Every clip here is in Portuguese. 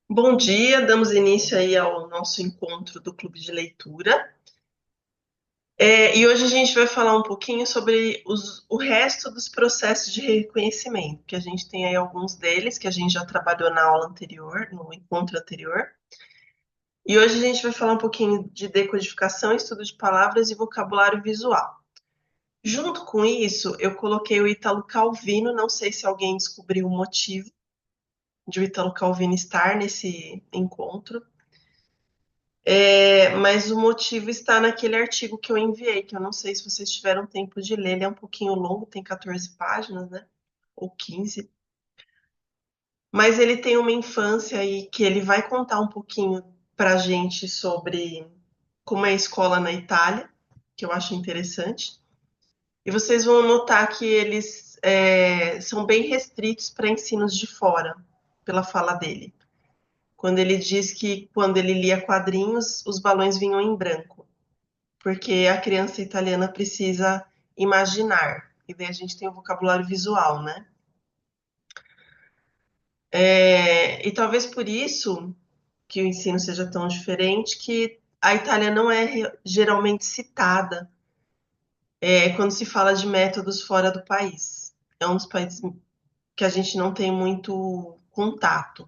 Bom dia, damos início aí ao nosso encontro do Clube de Leitura. E hoje a gente vai falar um pouquinho sobre o resto dos processos de reconhecimento, que a gente tem aí alguns deles que a gente já trabalhou na aula anterior, no encontro anterior. E hoje a gente vai falar um pouquinho de decodificação, estudo de palavras e vocabulário visual. Junto com isso, eu coloquei o Ítalo Calvino, não sei se alguém descobriu o motivo de o Ítalo Calvino estar nesse encontro. Mas o motivo está naquele artigo que eu enviei, que eu não sei se vocês tiveram tempo de ler, ele é um pouquinho longo, tem 14 páginas, né? Ou 15. Mas ele tem uma infância aí que ele vai contar um pouquinho pra gente sobre como é a escola na Itália, que eu acho interessante. E vocês vão notar que eles são bem restritos para ensinos de fora, pela fala dele. Quando ele diz que quando ele lia quadrinhos, os balões vinham em branco, porque a criança italiana precisa imaginar. E daí a gente tem o vocabulário visual, né? E talvez por isso que o ensino seja tão diferente, que a Itália não é geralmente citada quando se fala de métodos fora do país. É um dos países que a gente não tem muito contato,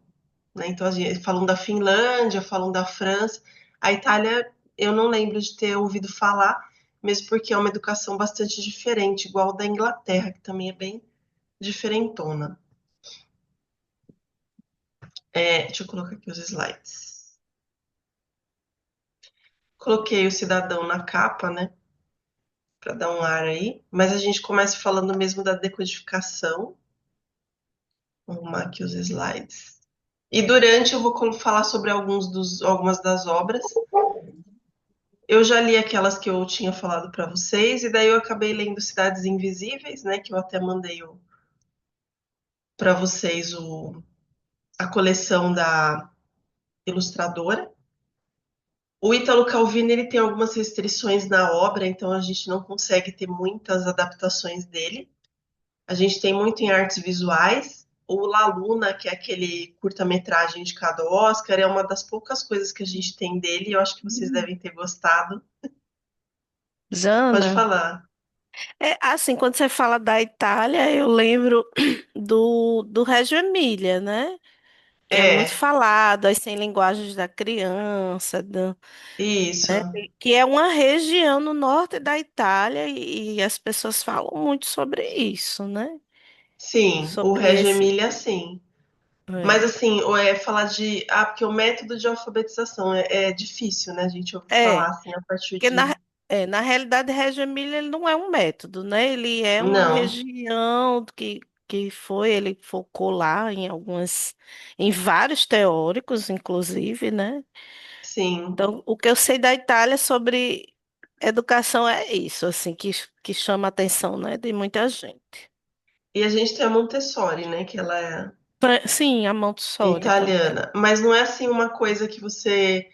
né? Então, a gente, falam da Finlândia, falam da França. A Itália, eu não lembro de ter ouvido falar, mesmo porque é uma educação bastante diferente, igual da Inglaterra, que também é bem diferentona. Deixa eu colocar aqui os slides. Coloquei o cidadão na capa, né, para dar um ar aí, mas a gente começa falando mesmo da decodificação. Vou arrumar aqui os slides. E durante eu vou falar sobre algumas das obras. Eu já li aquelas que eu tinha falado para vocês, e daí eu acabei lendo Cidades Invisíveis, né? Que eu até mandei para vocês a coleção da ilustradora. O Ítalo Calvino ele tem algumas restrições na obra, então a gente não consegue ter muitas adaptações dele. A gente tem muito em artes visuais. O La Luna, que é aquele curta-metragem indicado ao Oscar, é uma das poucas coisas que a gente tem dele, e eu acho que vocês devem ter gostado. Pode Jana, falar. assim, quando você fala da Itália, eu lembro do Reggio Emília, né? Que é muito É, falado, as 100 linguagens da criança, né? isso. Que é uma região no norte da Itália e as pessoas falam muito sobre isso, né? Sim, o Sobre Reggio esse. Emília, sim. Mas É, assim, ou falar de. Ah, porque o método de alfabetização é difícil, né? A gente ouve falar é assim a partir porque de. na realidade, Reggio Emília ele não é um método, né? Ele é uma Não, região ele focou lá em vários teóricos, inclusive, né? sim. Então, o que eu sei da Itália sobre educação é isso, assim, que chama a atenção, né, de muita gente. E a gente tem a Montessori, né? Que ela é Sim, a Montessori também. italiana. Mas não é assim uma coisa que você.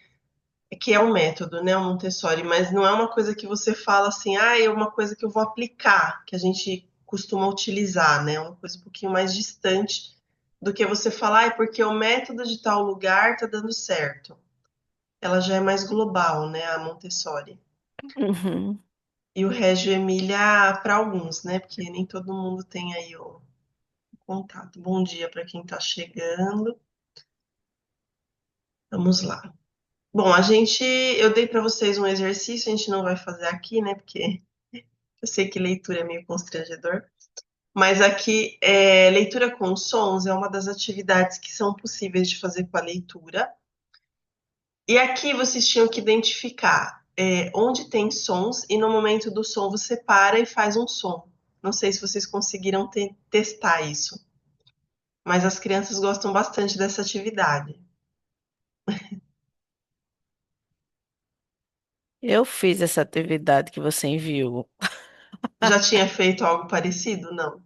Que é um método, né? O Montessori, mas não é uma coisa que você fala assim, ah, é uma coisa que eu vou aplicar, que a gente costuma utilizar, né? É uma coisa um pouquinho mais distante do que você falar, ah, é porque o método de tal lugar tá dando certo. Ela já é mais global, né, a Montessori. Uhum. E o Reggio Emília para alguns, né, porque nem todo mundo tem aí o contato. Bom dia para quem está chegando. Vamos lá. Bom, eu dei para vocês um exercício, a gente não vai fazer aqui, né, porque eu sei que leitura é meio constrangedor. Mas aqui, leitura com sons é uma das atividades que são possíveis de fazer com a leitura. E aqui vocês tinham que identificar onde tem sons e no momento do som você para e faz um som. Não sei se vocês conseguiram testar isso, mas as crianças gostam bastante dessa atividade. Eu fiz essa atividade que você enviou. Já tinha feito algo parecido? Não.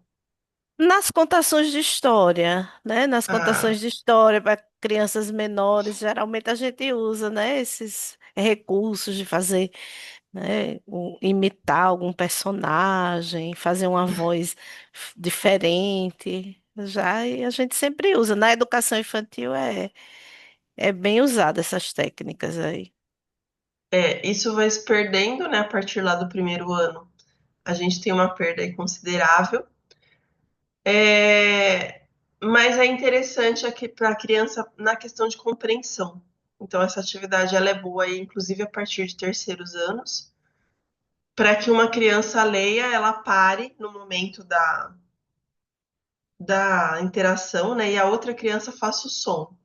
Nas contações de história, né? Nas Ah, contações de história para crianças menores, geralmente a gente usa, né, esses recursos de fazer, né, imitar algum personagem, fazer uma voz diferente. Já e a gente sempre usa. Na educação infantil é. É bem usada essas técnicas aí. Isso vai se perdendo, né, a partir lá do primeiro ano. A gente tem uma perda aí considerável. É, mas é interessante aqui para a criança na questão de compreensão. Então, essa atividade ela é boa, aí, inclusive a partir de terceiros anos, para que uma criança leia, ela pare no momento da interação, né, e a outra criança faça o som.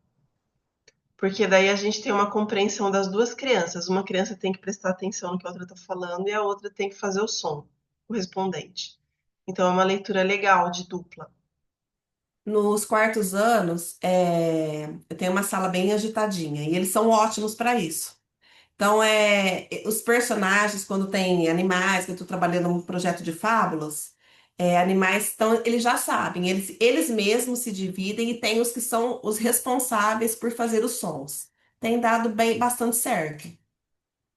Porque daí a gente tem uma compreensão das duas crianças. Uma criança tem que prestar atenção no que a outra está falando e a outra tem que fazer o som correspondente. Então, é uma leitura legal de dupla. Nos quartos anos, eu tenho uma sala bem agitadinha e eles são ótimos para isso. Então, os personagens, quando tem animais, que eu estou trabalhando num projeto de fábulas, animais, então, eles já sabem, eles mesmos se dividem e tem os que são os responsáveis por fazer os sons. Tem dado bem, bastante certo.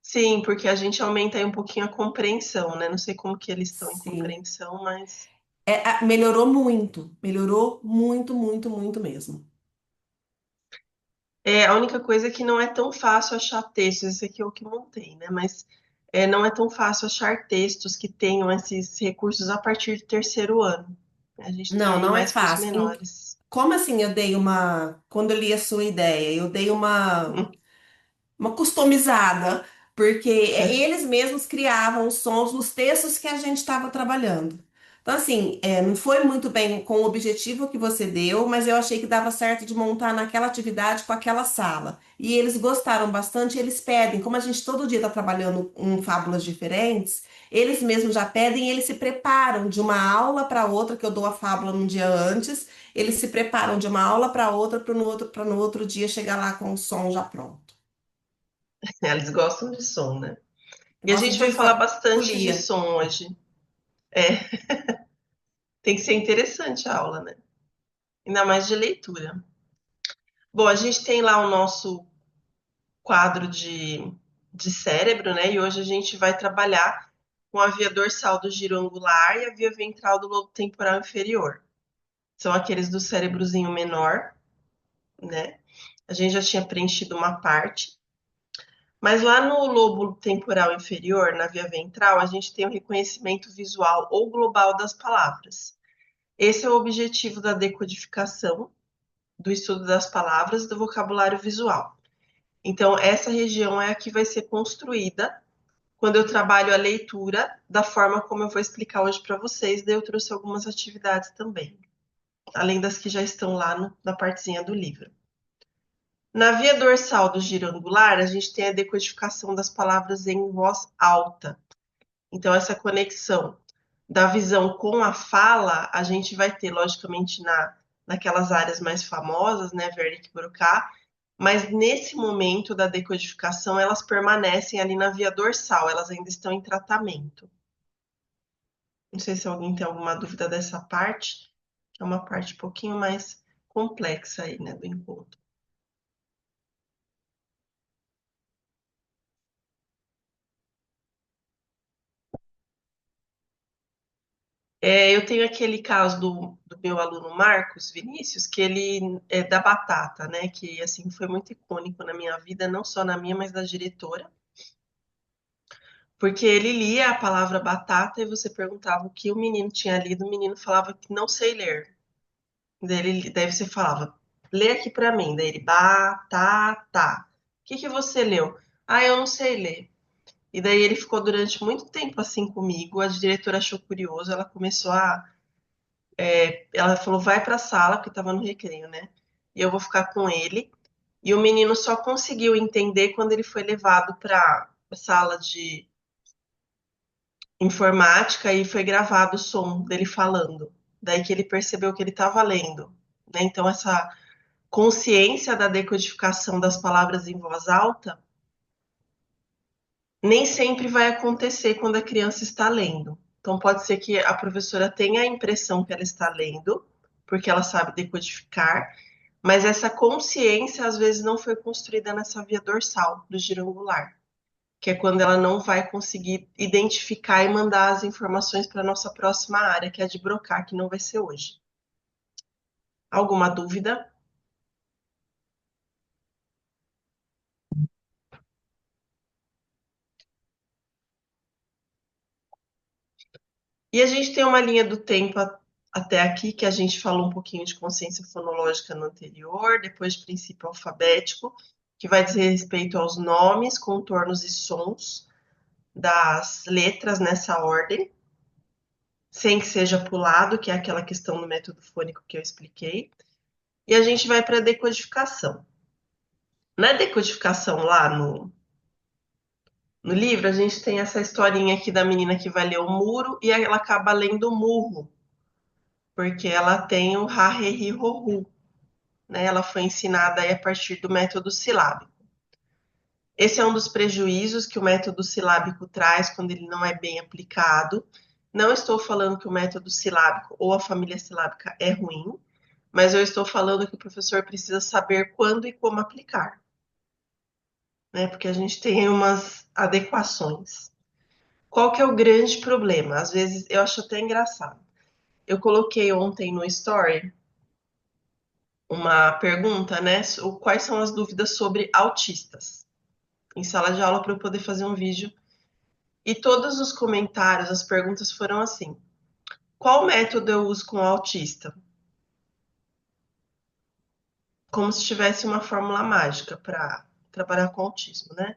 Sim, porque a gente aumenta aí um pouquinho a compreensão, né? Não sei como que eles estão em Sim. compreensão, mas Melhorou muito, muito, muito mesmo. a única coisa é que não é tão fácil achar textos. Esse aqui é o que montei, né? Mas não é tão fácil achar textos que tenham esses recursos a partir do terceiro ano. A gente tem Não, aí não é mais para os fácil. menores. Como assim quando eu li a sua ideia, eu dei uma customizada, porque eles mesmos criavam os sons nos textos que a gente estava trabalhando. Então, assim, não foi muito bem com o objetivo que você deu, mas eu achei que dava certo de montar naquela atividade com aquela sala. E eles gostaram bastante, eles pedem, como a gente todo dia está trabalhando em fábulas diferentes, eles mesmos já pedem, eles se preparam de uma aula para outra, que eu dou a fábula um dia antes, eles se preparam de uma aula para outra, para no outro dia chegar lá com o som já pronto. Eles gostam de som, né? Eu E a gosto gente vai falar bastante de folia. som hoje. Tem que ser interessante a aula, né? Ainda mais de leitura. Bom, a gente tem lá o nosso quadro de cérebro, né? E hoje a gente vai trabalhar com a via dorsal do giro angular e a via ventral do lobo temporal inferior. São aqueles do cérebrozinho menor, né? A gente já tinha preenchido uma parte. Mas lá no lobo temporal inferior, na via ventral, a gente tem o reconhecimento visual ou global das palavras. Esse é o objetivo da decodificação, do estudo das palavras e do vocabulário visual. Então, essa região é a que vai ser construída quando eu trabalho a leitura da forma como eu vou explicar hoje para vocês. Daí eu trouxe algumas atividades também, além das que já estão lá na partezinha do livro. Na via dorsal do giro angular, a gente tem a decodificação das palavras em voz alta. Então, essa conexão da visão com a fala, a gente vai ter, logicamente, naquelas áreas mais famosas, né, Wernicke e Broca, mas nesse momento da decodificação, elas permanecem ali na via dorsal, elas ainda estão em tratamento. Não sei se alguém tem alguma dúvida dessa parte, que é uma parte um pouquinho mais complexa aí, né, do encontro. Eu tenho aquele caso do meu aluno Marcos Vinícius, que ele é da batata, né? Que assim foi muito icônico na minha vida, não só na minha, mas da diretora, porque ele lia a palavra batata e você perguntava o que o menino tinha lido, o menino falava que não sei ler. Daí você falava, lê aqui para mim. Daí ele, batata. O que você leu? Ah, eu não sei ler. E daí ele ficou durante muito tempo assim comigo. A diretora achou curioso, ela começou a ela falou, vai para a sala, porque estava no recreio, né? E eu vou ficar com ele. E o menino só conseguiu entender quando ele foi levado para a sala de informática e foi gravado o som dele falando. Daí que ele percebeu que ele estava lendo. Né? Então, essa consciência da decodificação das palavras em voz alta nem sempre vai acontecer quando a criança está lendo. Então, pode ser que a professora tenha a impressão que ela está lendo, porque ela sabe decodificar, mas essa consciência às vezes não foi construída nessa via dorsal do giro angular, que é quando ela não vai conseguir identificar e mandar as informações para a nossa próxima área, que é a de Broca, que não vai ser hoje. Alguma dúvida? E a gente tem uma linha do tempo até aqui, que a gente falou um pouquinho de consciência fonológica no anterior, depois de princípio alfabético, que vai dizer respeito aos nomes, contornos e sons das letras nessa ordem, sem que seja pulado, que é aquela questão do método fônico que eu expliquei. E a gente vai para a decodificação. Na decodificação lá no livro, a gente tem essa historinha aqui da menina que vai ler o muro e ela acaba lendo o murro, porque ela tem o ha, he, hi, ho, hu, né? Ela foi ensinada aí a partir do método silábico. Esse é um dos prejuízos que o método silábico traz quando ele não é bem aplicado. Não estou falando que o método silábico ou a família silábica é ruim, mas eu estou falando que o professor precisa saber quando e como aplicar, né? Porque a gente tem umas adequações. Qual que é o grande problema? Às vezes eu acho até engraçado. Eu coloquei ontem no Story uma pergunta, né? Quais são as dúvidas sobre autistas em sala de aula para eu poder fazer um vídeo. E todos os comentários, as perguntas foram assim: qual método eu uso com o autista? Como se tivesse uma fórmula mágica para trabalhar com autismo, né?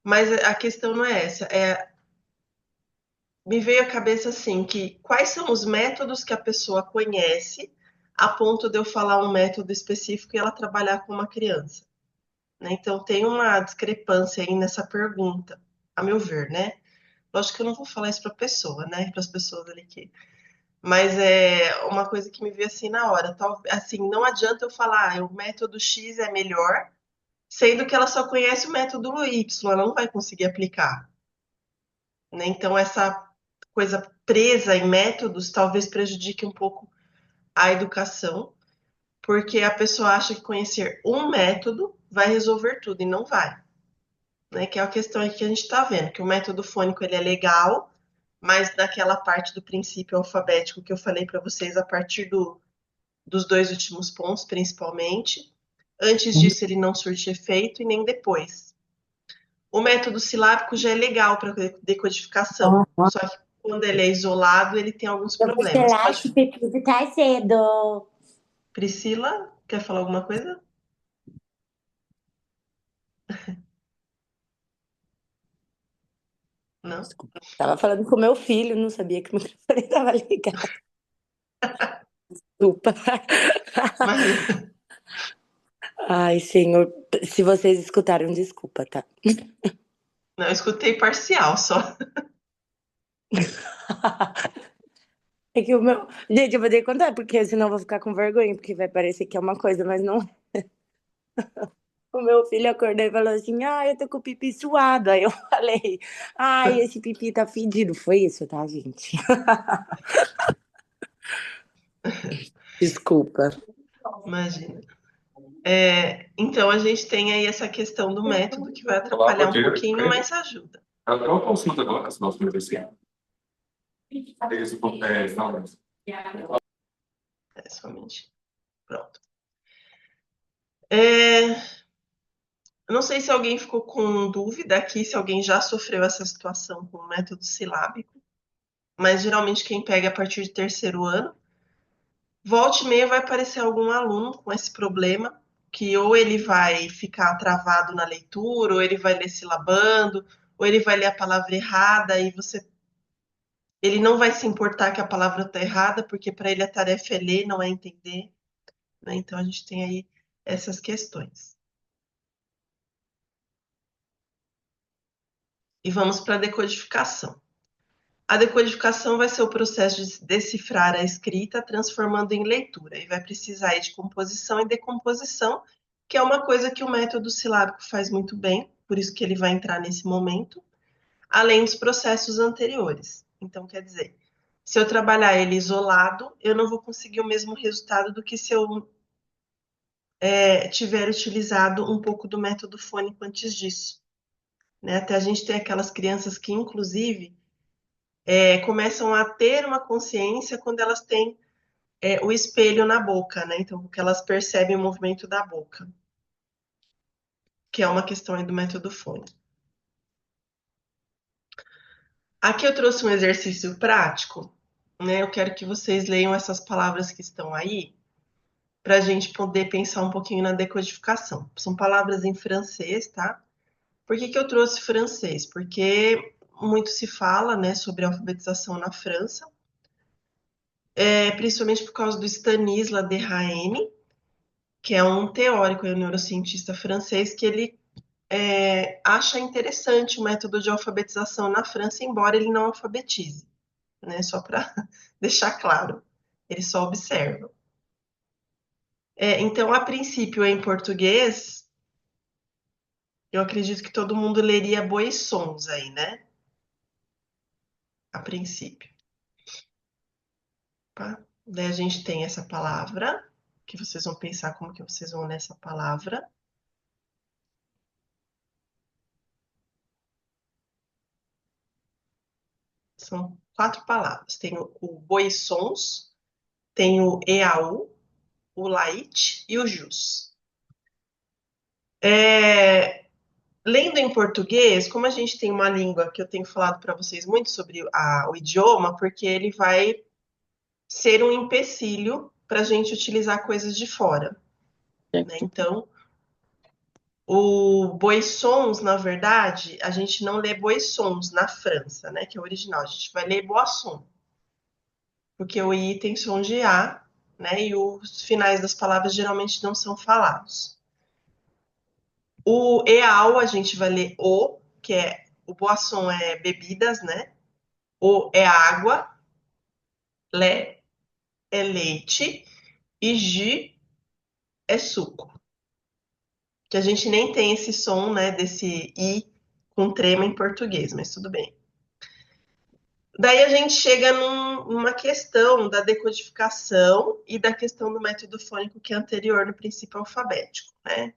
Mas a questão não é essa. Me veio à cabeça assim que quais são os métodos que a pessoa conhece a ponto de eu falar um método específico e ela trabalhar com uma criança, né? Então tem uma discrepância aí nessa pergunta, a meu ver, né? Lógico que eu não vou falar isso para a pessoa, né? Para as pessoas ali que. Mas é uma coisa que me veio assim na hora. Assim, não adianta eu falar, o método X é melhor, sendo que ela só conhece o método Y, ela não vai conseguir aplicar, né? Então essa coisa presa em métodos talvez prejudique um pouco a educação, porque a pessoa acha que conhecer um método vai resolver tudo e não vai, né? Que é a questão aí que a gente está vendo, que o método fônico ele é legal, mas naquela parte do princípio alfabético que eu falei para vocês a partir dos dois últimos pontos, principalmente, antes disso ele não surte efeito e nem depois. O método silábico já é legal para decodificação, só que quando ele é isolado, ele tem alguns Eu vou problemas. lá que Pode. Pepito tá cedo. Priscila, quer falar alguma coisa? Não? Desculpa. Tava falando com meu filho, não sabia que o microfone tava ligado. Desculpa. Imagina. Ai, senhor, se vocês escutaram, desculpa, tá? Não, eu escutei parcial só. É que o meu. Gente, eu vou ter que contar, porque senão eu vou ficar com vergonha, porque vai parecer que é uma coisa, mas não. O meu filho acordou e falou assim: ah, eu tô com o pipi suado. Aí eu falei: ai, esse pipi tá fedido. Foi isso, tá, gente? Desculpa. Imagina. Então a gente tem aí essa questão do método que vai Olá, atrapalhar bom um dia. pouquinho, mas ajuda. Eu consulto agora, se nós podemos assim. Isso, não, É somente. Pronto. Eu não sei se alguém ficou com dúvida aqui, se alguém já sofreu essa situação com o método silábico, mas geralmente quem pega a partir de terceiro ano, volta e meia vai aparecer algum aluno com esse problema, que ou ele vai ficar travado na leitura, ou ele vai ler silabando, ou ele vai ler a palavra errada e ele não vai se importar que a palavra está errada, porque para ele a tarefa é ler, não é entender, né? Então a gente tem aí essas questões. E vamos para a decodificação. A decodificação vai ser o processo de decifrar a escrita, transformando em leitura, e vai precisar aí de composição e decomposição, que é uma coisa que o método silábico faz muito bem, por isso que ele vai entrar nesse momento, além dos processos anteriores. Então, quer dizer, se eu trabalhar ele isolado, eu não vou conseguir o mesmo resultado do que se eu tiver utilizado um pouco do método fônico antes disso, né? Até a gente tem aquelas crianças que, inclusive, começam a ter uma consciência quando elas têm o espelho na boca, né? Então, que elas percebem o movimento da boca, que é uma questão aí do método fônico. Aqui eu trouxe um exercício prático, né? Eu quero que vocês leiam essas palavras que estão aí, para a gente poder pensar um pouquinho na decodificação. São palavras em francês, tá? Por que que eu trouxe francês? Porque muito se fala, né, sobre a alfabetização na França, principalmente por causa do Stanislas Dehaene, que é um teórico e um neurocientista francês que ele acha interessante o método de alfabetização na França, embora ele não alfabetize, né? Só para deixar claro, ele só observa. Então, a princípio, em português, eu acredito que todo mundo leria boissons aí, né? A princípio, tá? Daí a gente tem essa palavra, que vocês vão pensar como que vocês vão ler essa palavra. São 4 palavras. Tem o boissons, tem o eau, o lait e o jus. Lendo em português, como a gente tem uma língua que eu tenho falado para vocês muito sobre o idioma, porque ele vai ser um empecilho para a gente utilizar coisas de fora, né? Então, o boissons, na verdade, a gente não lê boissons na França, né? Que é o original. A gente vai ler boisson, porque o i tem som de a, né? E os finais das palavras geralmente não são falados. O eau a gente vai ler o, que é o boisson é bebidas, né? O é água, lé é leite e jus é suco. Que a gente nem tem esse som, né, desse i com trema em português, mas tudo bem. Daí a gente chega numa questão da decodificação e da questão do método fônico que é anterior no princípio alfabético, né?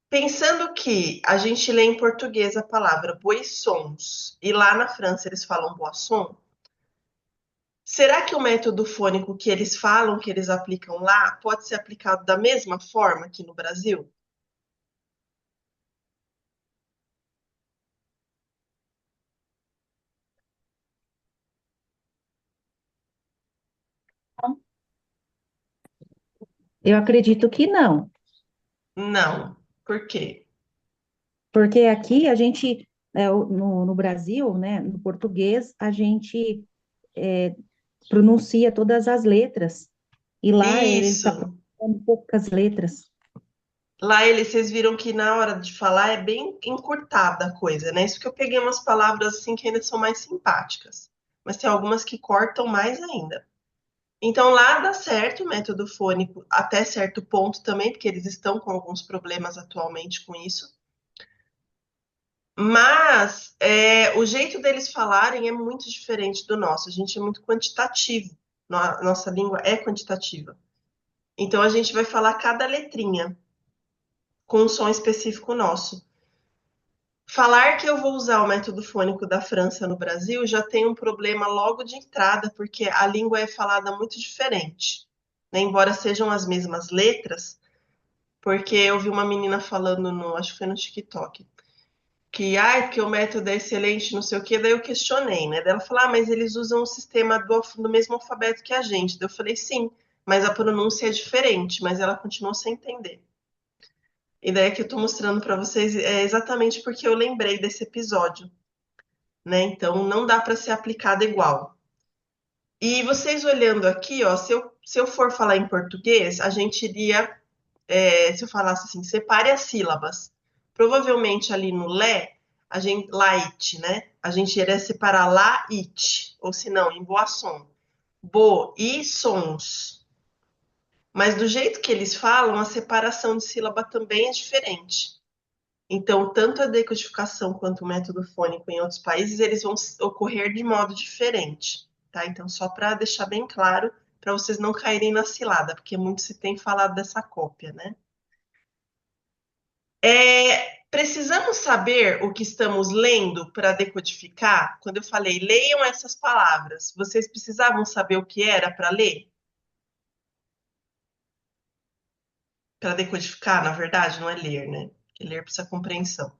Pensando que a gente lê em português a palavra boissons e lá na França eles falam boisson, será que o método fônico que eles falam, que eles aplicam lá, pode ser aplicado da mesma forma aqui no Brasil? Eu acredito que não, Não. Por quê? porque aqui a gente, no Brasil, né, no português, a gente é, pronuncia todas as letras, e lá ele está Isso. pronunciando poucas letras. Lá vocês viram que na hora de falar é bem encurtada a coisa, né? Isso que eu peguei umas palavras assim que ainda são mais simpáticas, mas tem algumas que cortam mais ainda. Então lá dá certo o método fônico até certo ponto também, porque eles estão com alguns problemas atualmente com isso. Mas o jeito deles falarem é muito diferente do nosso. A gente é muito quantitativo. Nossa língua é quantitativa. Então a gente vai falar cada letrinha com um som específico nosso. Falar que eu vou usar o método fônico da França no Brasil já tem um problema logo de entrada, porque a língua é falada muito diferente, né? Embora sejam as mesmas letras, porque eu vi uma menina falando no, acho que foi no TikTok, que que o método é excelente, não sei o quê, daí eu questionei, né? Daí ela falou, mas eles usam o sistema do mesmo alfabeto que a gente. Daí eu falei, sim, mas a pronúncia é diferente, mas ela continuou sem entender. E daí que eu tô mostrando para vocês é exatamente porque eu lembrei desse episódio, né? Então não dá para ser aplicado igual. E vocês olhando aqui, ó, se eu for falar em português, a gente iria, se eu falasse assim, separe as sílabas. Provavelmente ali no lé, a gente, light, né? A gente iria separar lá, it, ou se não, em boisson. Bo e sons. Mas do jeito que eles falam, a separação de sílaba também é diferente. Então, tanto a decodificação quanto o método fônico em outros países, eles vão ocorrer de modo diferente, tá? Então, só para deixar bem claro, para vocês não caírem na cilada, porque muito se tem falado dessa cópia, né? Precisamos saber o que estamos lendo para decodificar? Quando eu falei, leiam essas palavras, vocês precisavam saber o que era para ler? Para decodificar, na verdade, não é ler, né? Porque ler precisa compreensão.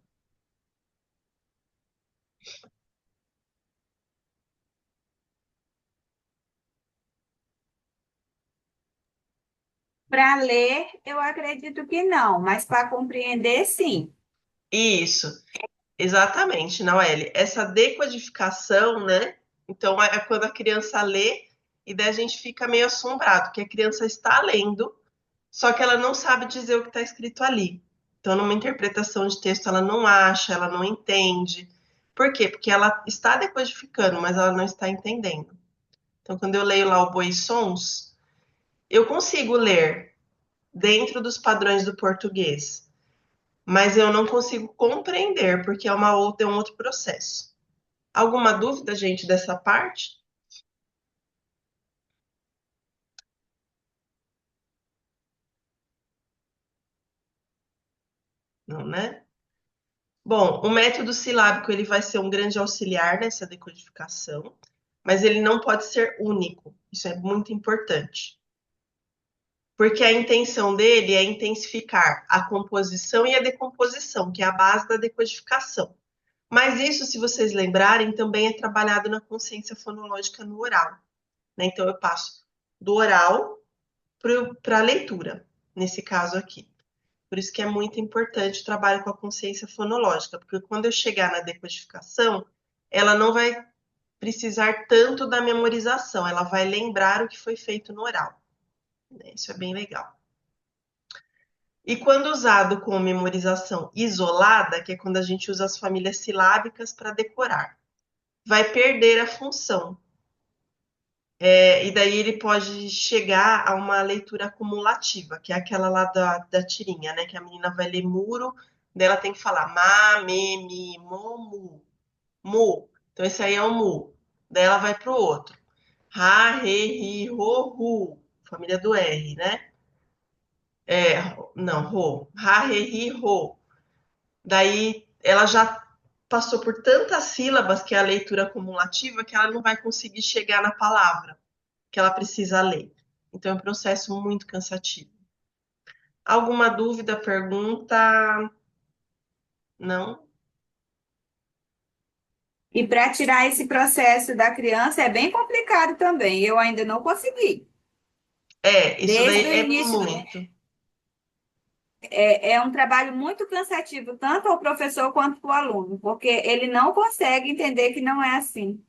Para ler, eu acredito que não, mas para compreender, sim. Isso, exatamente, Noelle. Essa decodificação, né? Então é quando a criança lê e daí a gente fica meio assombrado, que a criança está lendo, só que ela não sabe dizer o que está escrito ali. Então, numa interpretação de texto, ela não acha, ela não entende. Por quê? Porque ela está decodificando, mas ela não está entendendo. Então, quando eu leio lá o Boi Sons, eu consigo ler dentro dos padrões do português, mas eu não consigo compreender, porque é um outro processo. Alguma dúvida, gente, dessa parte? Não, né? Bom, o método silábico ele vai ser um grande auxiliar nessa decodificação, mas ele não pode ser único. Isso é muito importante. Porque a intenção dele é intensificar a composição e a decomposição, que é a base da decodificação. Mas isso, se vocês lembrarem, também é trabalhado na consciência fonológica no oral, né? Então eu passo do oral para a leitura, nesse caso aqui. Por isso que é muito importante o trabalho com a consciência fonológica, porque quando eu chegar na decodificação, ela não vai precisar tanto da memorização, ela vai lembrar o que foi feito no oral. Isso é bem legal. E quando usado com memorização isolada, que é quando a gente usa as famílias silábicas para decorar, vai perder a função. E daí ele pode chegar a uma leitura acumulativa, que é aquela lá da tirinha, né? Que a menina vai ler muro, daí ela tem que falar ma, me, mi, mo, mu, mu. Então esse aí é o mu. Daí ela vai para o outro. Ra, re, ri, ro, ru. Família do R, né? Não, ro. Ra, re, ri, ro. Daí ela já passou por tantas sílabas, que é a leitura acumulativa, que ela não vai conseguir chegar na palavra que ela precisa ler. Então é um processo muito cansativo. Alguma dúvida, pergunta? Não? E para tirar esse processo da criança é bem complicado também. Eu ainda não consegui. Isso daí Desde o é início, muito. é um trabalho muito cansativo, tanto ao professor quanto para o aluno, porque ele não consegue entender que não é assim.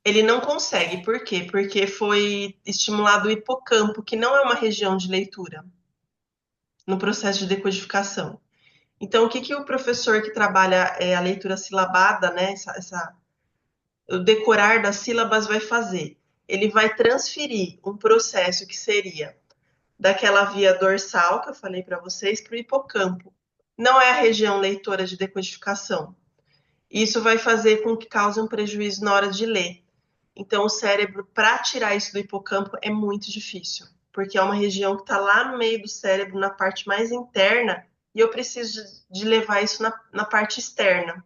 Ele não consegue, por quê? Porque foi estimulado o hipocampo, que não é uma região de leitura, no processo de decodificação. Então, o que, que o professor que trabalha a leitura silabada, né, o decorar das sílabas vai fazer? Ele vai transferir um processo que seria daquela via dorsal que eu falei para vocês para o hipocampo. Não é a região leitora de decodificação. Isso vai fazer com que cause um prejuízo na hora de ler. Então, o cérebro, para tirar isso do hipocampo, é muito difícil, porque é uma região que está lá no meio do cérebro, na parte mais interna, e eu preciso de levar isso na parte externa.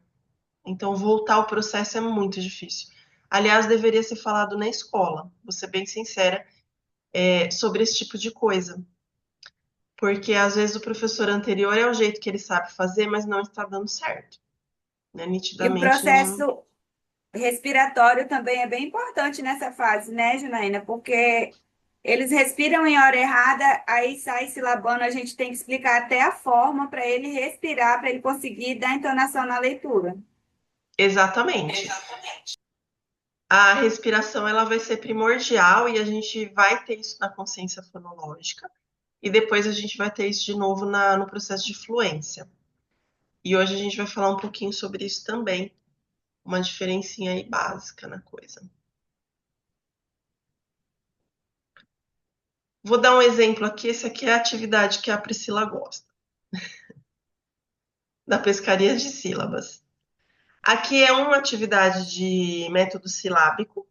Então, voltar ao processo é muito difícil. Aliás, deveria ser falado na escola, vou ser bem sincera, sobre esse tipo de coisa. Porque às vezes o professor anterior é o jeito que ele sabe fazer, mas não está dando certo. Né? E o Nitidamente não. processo respiratório também é bem importante nessa fase, né, Janaína? Porque eles respiram em hora errada, aí sai silabando, a gente tem que explicar até a forma para ele respirar, para ele conseguir dar entonação na leitura. Exatamente. A respiração ela vai ser primordial e a gente vai ter isso na consciência fonológica. E depois a gente vai ter isso de novo no processo de fluência. E hoje a gente vai falar um pouquinho sobre isso também. Uma diferencinha aí básica na coisa. Vou dar um exemplo aqui. Esse aqui é a atividade que a Priscila gosta. Da pescaria de sílabas. Aqui é uma atividade de método silábico,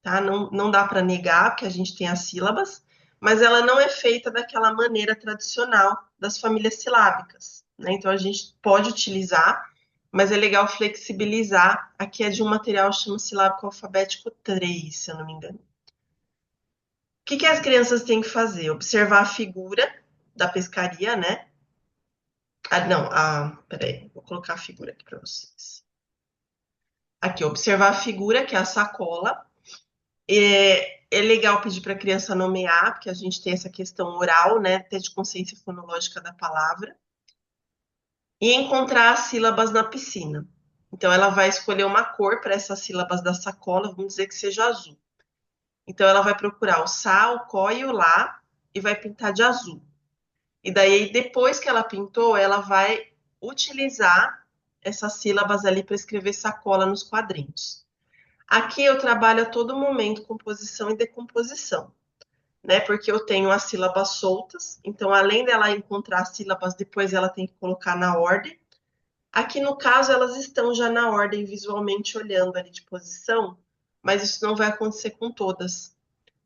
tá? Não dá para negar que a gente tem as sílabas, mas ela não é feita daquela maneira tradicional das famílias silábicas, né? Então a gente pode utilizar, mas é legal flexibilizar. Aqui é de um material que chama silábico alfabético 3, se eu não me engano. O que as crianças têm que fazer? Observar a figura da pescaria, né? Peraí, vou colocar a figura aqui para vocês. Aqui, observar a figura, que é a sacola. É legal pedir para a criança nomear, porque a gente tem essa questão oral, né, até de consciência fonológica da palavra. E encontrar as sílabas na piscina. Então, ela vai escolher uma cor para essas sílabas da sacola, vamos dizer que seja azul. Então, ela vai procurar o sa, o có e o lá e vai pintar de azul. E daí, depois que ela pintou, ela vai utilizar essas sílabas ali para escrever sacola nos quadrinhos. Aqui eu trabalho a todo momento composição e decomposição, né? Porque eu tenho as sílabas soltas, então além dela encontrar as sílabas, depois ela tem que colocar na ordem. Aqui no caso elas estão já na ordem visualmente olhando ali de posição, mas isso não vai acontecer com todas,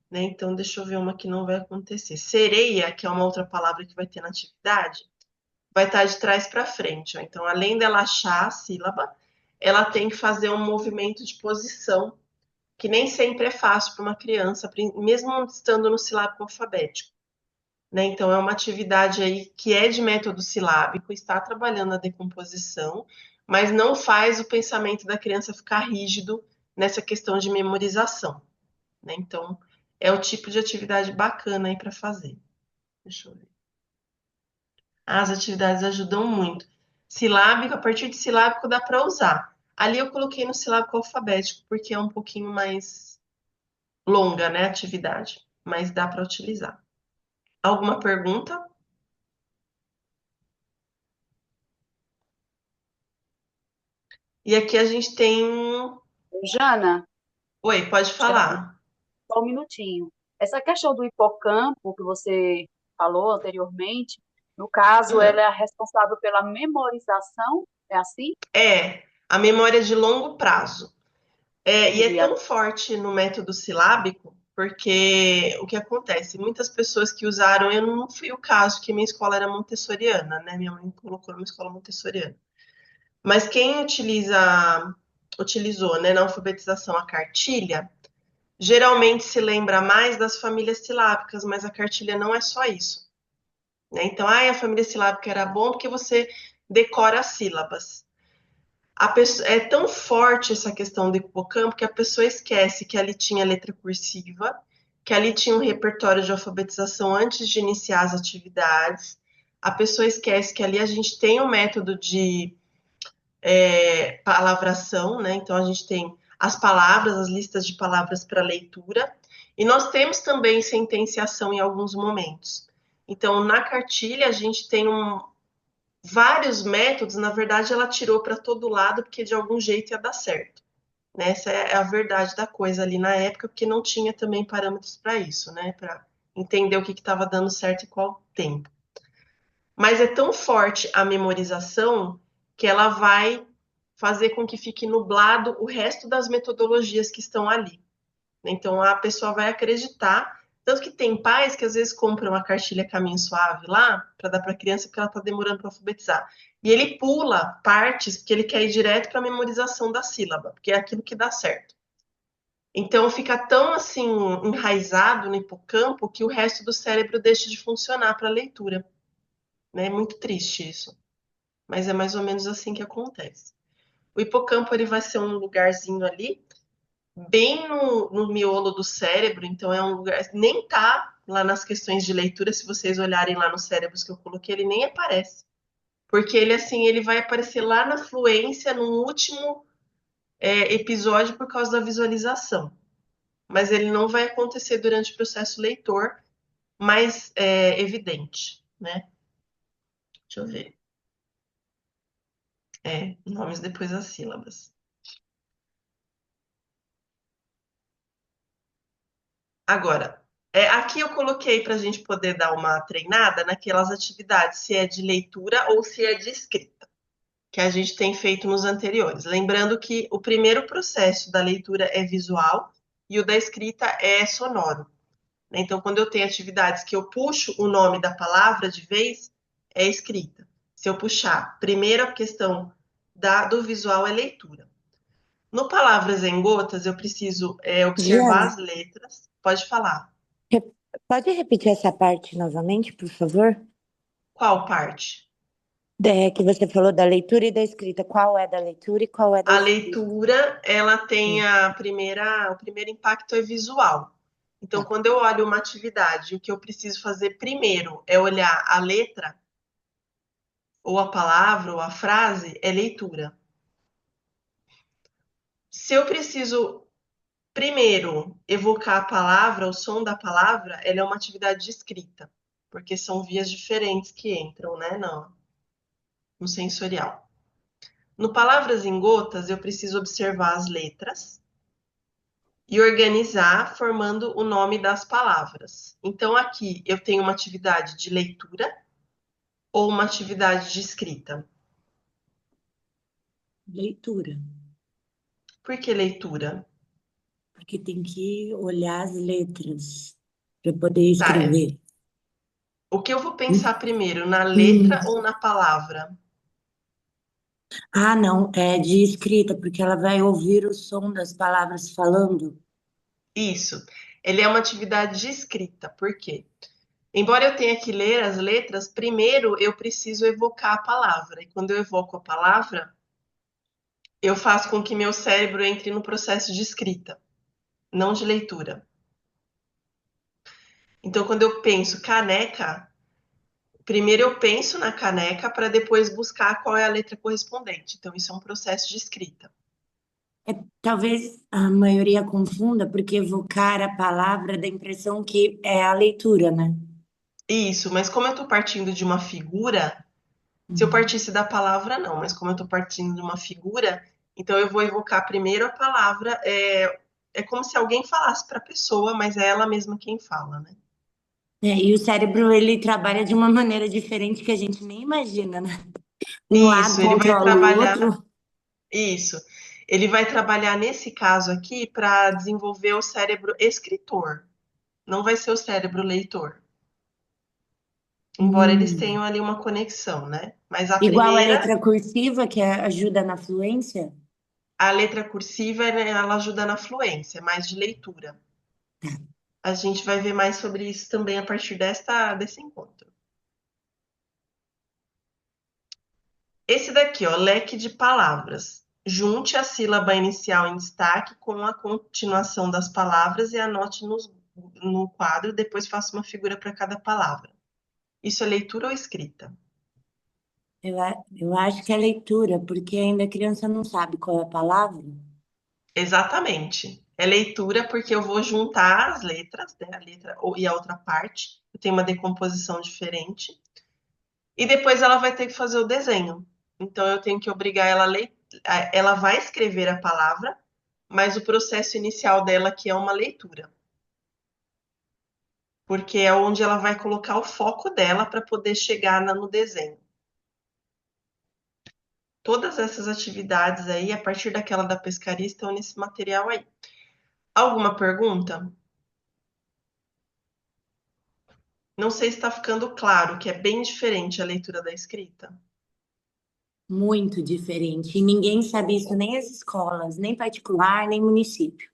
né? Então deixa eu ver uma que não vai acontecer. Sereia, que é uma outra palavra que vai ter na atividade, vai estar de trás para frente, ó. Então além dela achar a sílaba, ela tem que fazer um movimento de posição que nem sempre é fácil para uma criança, mesmo estando no silábico alfabético, né? Então, é uma atividade aí que é de método silábico, está trabalhando a decomposição, mas não faz o pensamento da criança ficar rígido nessa questão de memorização, né? Então, é o tipo de atividade bacana aí para fazer. Deixa eu ver. As atividades ajudam muito. Silábico, a partir de silábico dá para usar. Ali eu coloquei no silábico alfabético, porque é um pouquinho mais longa, né, a atividade, mas dá para utilizar. Alguma pergunta? E aqui a gente tem. Jana, Oi, pode falar. só um minutinho. Essa questão do hipocampo que você falou anteriormente, no caso, ela é a responsável pela memorização, é assim? É, a memória de longo prazo. E é Entendi. tão forte no método silábico, porque o que acontece? Muitas pessoas que usaram, eu não fui o caso, que minha escola era montessoriana, né? Minha mãe colocou numa escola montessoriana. Mas quem utilizou, né, na alfabetização a cartilha, geralmente se lembra mais das famílias silábicas, mas a cartilha não é só isso, né? Então, a família silábica era bom porque você decora as sílabas. É tão forte essa questão do hipocampo que a pessoa esquece que ali tinha letra cursiva, que ali tinha um repertório de alfabetização antes de iniciar as atividades. A pessoa esquece que ali a gente tem um método de palavração, né? Então a gente tem as palavras, as listas de palavras para leitura, e nós temos também sentenciação em alguns momentos. Então, na cartilha, a gente tem vários métodos, na verdade, ela tirou para todo lado, porque de algum jeito ia dar certo. Né? Essa é a verdade da coisa ali na época, porque não tinha também parâmetros para isso, né? Para entender o que estava dando certo e qual tempo. Mas é tão forte a memorização que ela vai fazer com que fique nublado o resto das metodologias que estão ali. Então a pessoa vai acreditar. Tanto que tem pais que às vezes compram a cartilha Caminho Suave lá para dar para a criança porque ela está demorando para alfabetizar. E ele pula partes porque ele quer ir direto para a memorização da sílaba, porque é aquilo que dá certo. Então fica tão assim enraizado no hipocampo que o resto do cérebro deixa de funcionar para a leitura. Né? É muito triste isso. Mas é mais ou menos assim que acontece. O hipocampo ele vai ser um lugarzinho ali, bem no miolo do cérebro, então é um lugar. Nem tá lá nas questões de leitura, se vocês olharem lá nos cérebros que eu coloquei, ele nem aparece. Porque ele assim, ele vai aparecer lá na fluência, no último episódio, por causa da visualização. Mas ele não vai acontecer durante o processo leitor mais evidente, né? Deixa eu ver. Nomes depois das sílabas. Agora, aqui eu coloquei para a gente poder dar uma treinada naquelas atividades, se é de leitura ou se é de escrita, que a gente tem feito nos anteriores. Lembrando que o primeiro processo da leitura é visual e o da escrita é sonoro. Então, quando eu tenho atividades que eu puxo o nome da palavra de vez, é escrita. Se eu puxar, primeira questão do visual é leitura. No Palavras em Gotas, eu preciso observar Giana, as letras. Pode falar. pode repetir essa parte novamente, por favor? Qual parte? Que você falou da leitura e da escrita. Qual é da leitura e qual é da A escrita? leitura, ela tem Sim. o primeiro impacto é visual. Então, Tá. quando eu olho uma atividade, o que eu preciso fazer primeiro é olhar a letra, ou a palavra, ou a frase, é leitura. Se eu preciso primeiro evocar a palavra, o som da palavra, ela é uma atividade de escrita, porque são vias diferentes que entram, né, no sensorial. No Palavras em Gotas, eu preciso observar as letras e organizar formando o nome das palavras. Então, aqui eu tenho uma atividade de leitura ou uma atividade de escrita. Leitura. Por que leitura? Porque tem que olhar as letras para poder Tá, escrever. o que eu vou pensar primeiro, na Hum. letra ou na palavra? Ah, não, é de escrita, porque ela vai ouvir o som das palavras falando. Isso. Ele é uma atividade de escrita. Por quê? Embora eu tenha que ler as letras, primeiro eu preciso evocar a palavra. E quando eu evoco a palavra, eu faço com que meu cérebro entre no processo de escrita, não de leitura. Então, quando eu penso caneca, primeiro eu penso na caneca para depois buscar qual é a letra correspondente. Então, isso é um processo de escrita. Talvez a maioria confunda, porque evocar a palavra dá a impressão que é a leitura, né? Isso, mas como eu estou partindo de uma figura, se eu Uhum. partisse da palavra, não, mas como eu estou partindo de uma figura, então eu vou evocar primeiro a palavra. É como se alguém falasse para a pessoa, mas é ela mesma quem fala, né? E o cérebro, ele trabalha de uma maneira diferente que a gente nem imagina, né? Um lado Isso, ele vai controla o trabalhar. outro. Isso. Ele vai trabalhar nesse caso aqui para desenvolver o cérebro escritor. Não vai ser o cérebro leitor. Embora eles Hum. tenham ali uma conexão, né? Mas a Igual a primeira, letra cursiva, que ajuda na fluência. a letra cursiva, né, ela ajuda na fluência, é mais de leitura. A gente vai ver mais sobre isso também a partir desse encontro. Esse daqui, ó, leque de palavras. Junte a sílaba inicial em destaque com a continuação das palavras e anote no quadro, depois faça uma figura para cada palavra. Isso é leitura ou escrita? Eu acho que é leitura, porque ainda a criança não sabe qual é a palavra. Exatamente. É leitura porque eu vou juntar as letras, né, a letra e a outra parte. Eu tenho uma decomposição diferente. E depois ela vai ter que fazer o desenho. Então eu tenho que obrigar ela a ler. Ela vai escrever a palavra, mas o processo inicial dela aqui é uma leitura. Porque é onde ela vai colocar o foco dela para poder chegar no desenho. Todas essas atividades aí, a partir daquela da pescaria, estão nesse material aí. Alguma pergunta? Não sei se está ficando claro que é bem diferente a leitura da escrita. Muito diferente. E ninguém sabe isso, nem as escolas, nem particular, nem município.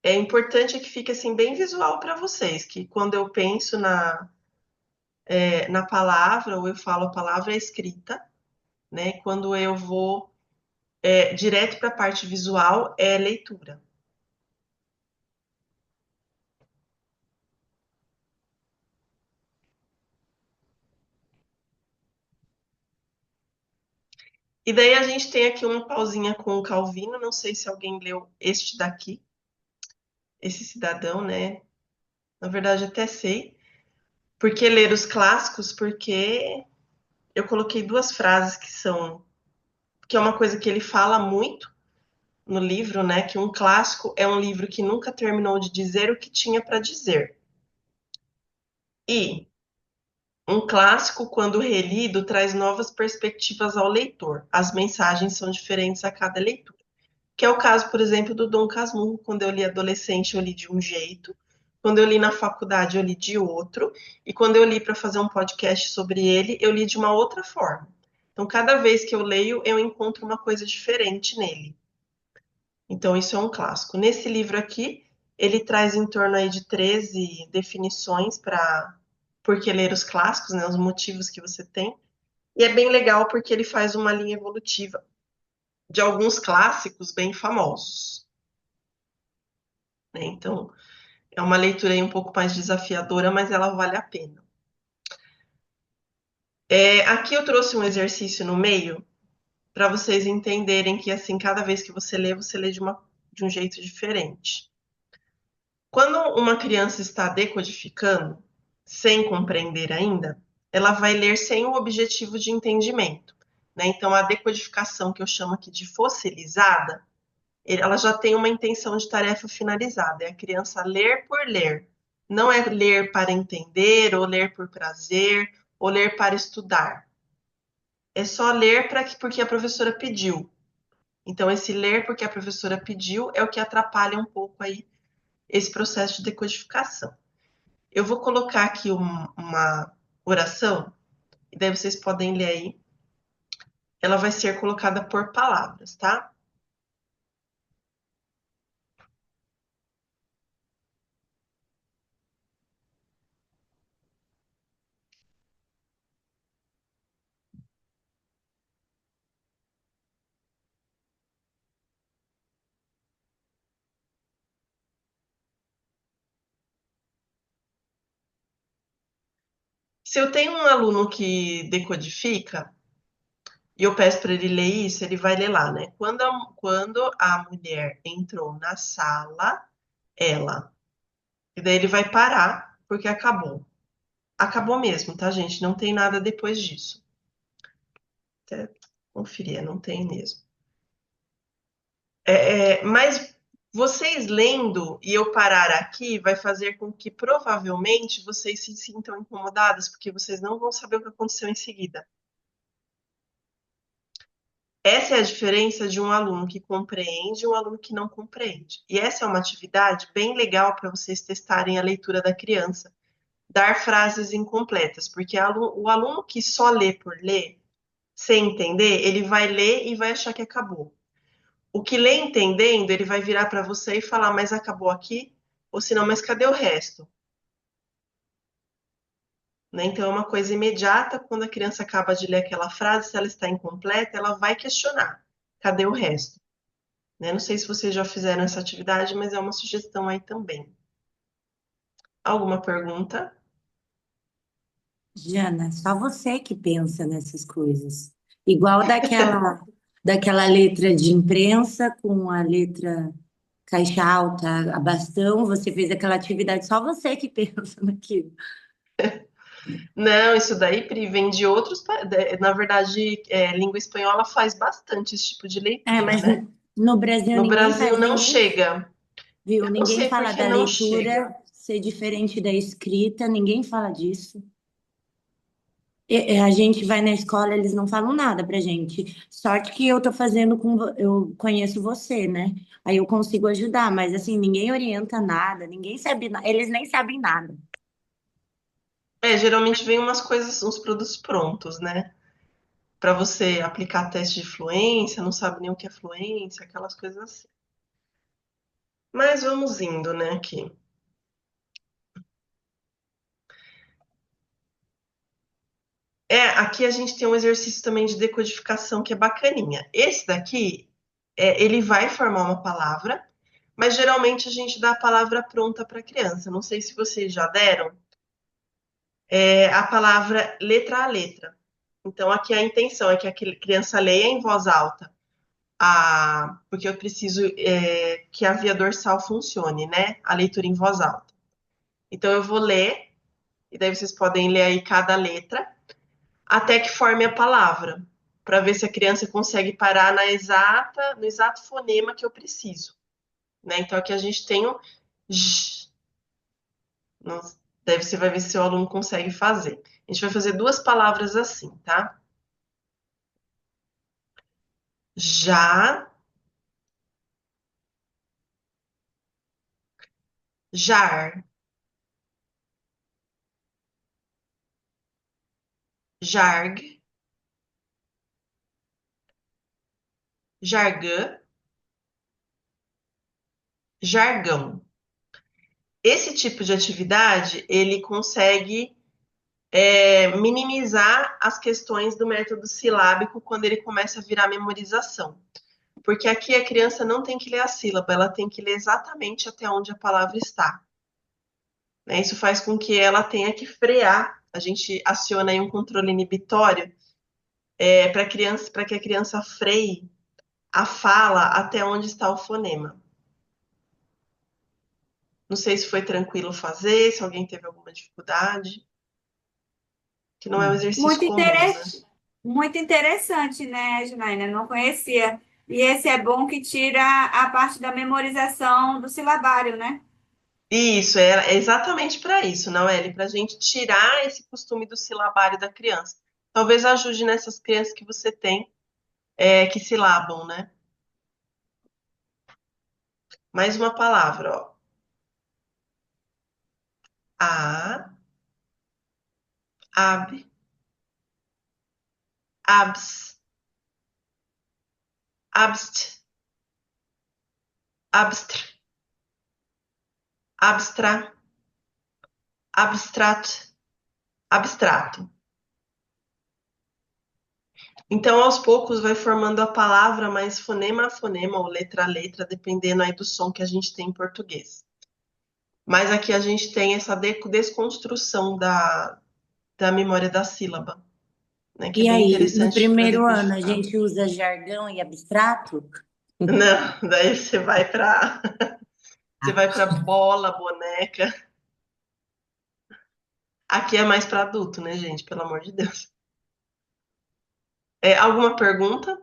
É importante que fique assim bem visual para vocês, que quando eu penso na palavra, ou eu falo a palavra escrita, né? Quando eu vou direto para a parte visual, é leitura. E daí a gente tem aqui uma pausinha com o Calvino, não sei se alguém leu este daqui, esse cidadão, né? Na verdade, até sei. Por que ler os clássicos? Porque eu coloquei duas frases que é uma coisa que ele fala muito no livro, né? Que um clássico é um livro que nunca terminou de dizer o que tinha para dizer. E um clássico, quando relido, traz novas perspectivas ao leitor. As mensagens são diferentes a cada leitura. Que é o caso, por exemplo, do Dom Casmurro. Quando eu li adolescente, eu li de um jeito. Quando eu li na faculdade, eu li de outro. E quando eu li para fazer um podcast sobre ele, eu li de uma outra forma. Então, cada vez que eu leio, eu encontro uma coisa diferente nele. Então, isso é um clássico. Nesse livro aqui, ele traz em torno aí de 13 definições para por que ler os clássicos, né? Os motivos que você tem. E é bem legal porque ele faz uma linha evolutiva de alguns clássicos bem famosos, né? Então, é uma leitura aí um pouco mais desafiadora, mas ela vale a pena. Aqui eu trouxe um exercício no meio para vocês entenderem que, assim, cada vez que você lê de um jeito diferente. Quando uma criança está decodificando, sem compreender ainda, ela vai ler sem o objetivo de entendimento, né? Então, a decodificação, que eu chamo aqui de fossilizada, ela já tem uma intenção de tarefa finalizada. É a criança ler por ler. Não é ler para entender, ou ler por prazer, ou ler para estudar. É só ler porque a professora pediu. Então, esse ler porque a professora pediu é o que atrapalha um pouco aí esse processo de decodificação. Eu vou colocar aqui uma oração, e daí vocês podem ler aí. Ela vai ser colocada por palavras, tá? Se eu tenho um aluno que decodifica, e eu peço para ele ler isso, ele vai ler lá, né? Quando a mulher entrou na sala, ela. E daí ele vai parar, porque acabou. Acabou mesmo, tá, gente? Não tem nada depois disso. Até conferir, não tem mesmo. Mas vocês lendo e eu parar aqui vai fazer com que provavelmente vocês se sintam incomodadas, porque vocês não vão saber o que aconteceu em seguida. Essa é a diferença de um aluno que compreende e um aluno que não compreende. E essa é uma atividade bem legal para vocês testarem a leitura da criança. Dar frases incompletas, porque o aluno que só lê por ler, sem entender, ele vai ler e vai achar que acabou. O que lê entendendo, ele vai virar para você e falar, mas acabou aqui? Ou se não, mas cadê o resto? Né? Então, é uma coisa imediata, quando a criança acaba de ler aquela frase, se ela está incompleta, ela vai questionar, cadê o resto? Né? Não sei se vocês já fizeram essa atividade, mas é uma sugestão aí também. Alguma pergunta? Jana, só você que pensa nessas coisas. Igual daquela letra de imprensa com a letra caixa alta, a bastão, você fez aquela atividade, só você que pensa naquilo. Não, isso daí, Pri, vem de outros. Na verdade, língua espanhola faz bastante esse tipo de leitura, Mas né? no Brasil No ninguém Brasil faz, não ninguém, chega. viu? Eu não Ninguém sei por fala que da não chega. leitura ser diferente da escrita, ninguém fala disso. A gente vai na escola, eles não falam nada pra gente. Sorte que eu tô fazendo eu conheço você, né? Aí eu consigo ajudar, mas assim, ninguém orienta nada, ninguém sabe, eles nem sabem nada. Geralmente vem umas coisas, uns produtos prontos, né? Para você aplicar teste de fluência, não sabe nem o que é fluência, aquelas coisas assim. Mas vamos indo, né, aqui. Aqui a gente tem um exercício também de decodificação que é bacaninha. Esse daqui, ele vai formar uma palavra, mas geralmente a gente dá a palavra pronta para a criança. Não sei se vocês já deram, a palavra letra a letra. Então, aqui a intenção é que a criança leia em voz alta, porque eu preciso que a via dorsal funcione, né? A leitura em voz alta. Então, eu vou ler, e daí vocês podem ler aí cada letra, até que forme a palavra, para ver se a criança consegue parar no exato fonema que eu preciso. Né? Então, aqui a gente tem o J. Daí você vai ver se o aluno consegue fazer. A gente vai fazer duas palavras assim, tá? Já, jar, jarg, jargã, jargão. Esse tipo de atividade, ele consegue minimizar as questões do método silábico quando ele começa a virar memorização. Porque aqui a criança não tem que ler a sílaba, ela tem que ler exatamente até onde a palavra está. Né? Isso faz com que ela tenha que frear. A gente aciona aí um controle inibitório para que a criança freie a fala até onde está o fonema. Não sei se foi tranquilo fazer, se alguém teve alguma dificuldade, que não é um exercício Muito comum, né? muito interessante, né, Janaína? Não conhecia. E esse é bom que tira a parte da memorização do silabário, né? Isso, é exatamente para isso, Noeli, para a gente tirar esse costume do silabário da criança. Talvez ajude nessas crianças que você tem que silabam, né? Mais uma palavra, ó. A, ab, abs, abst, abstr, abstra, abstrato, abstrato. Então, aos poucos, vai formando a palavra mais fonema a fonema ou letra a letra, dependendo aí do som que a gente tem em português. Mas aqui a gente tem essa desconstrução da memória da sílaba, né, que é E bem aí, no interessante para primeiro ano, a decodificar. gente usa jargão e abstrato? Não, daí você vai para bola, boneca. Aqui é mais para adulto, né, gente? Pelo amor de Deus. Alguma pergunta?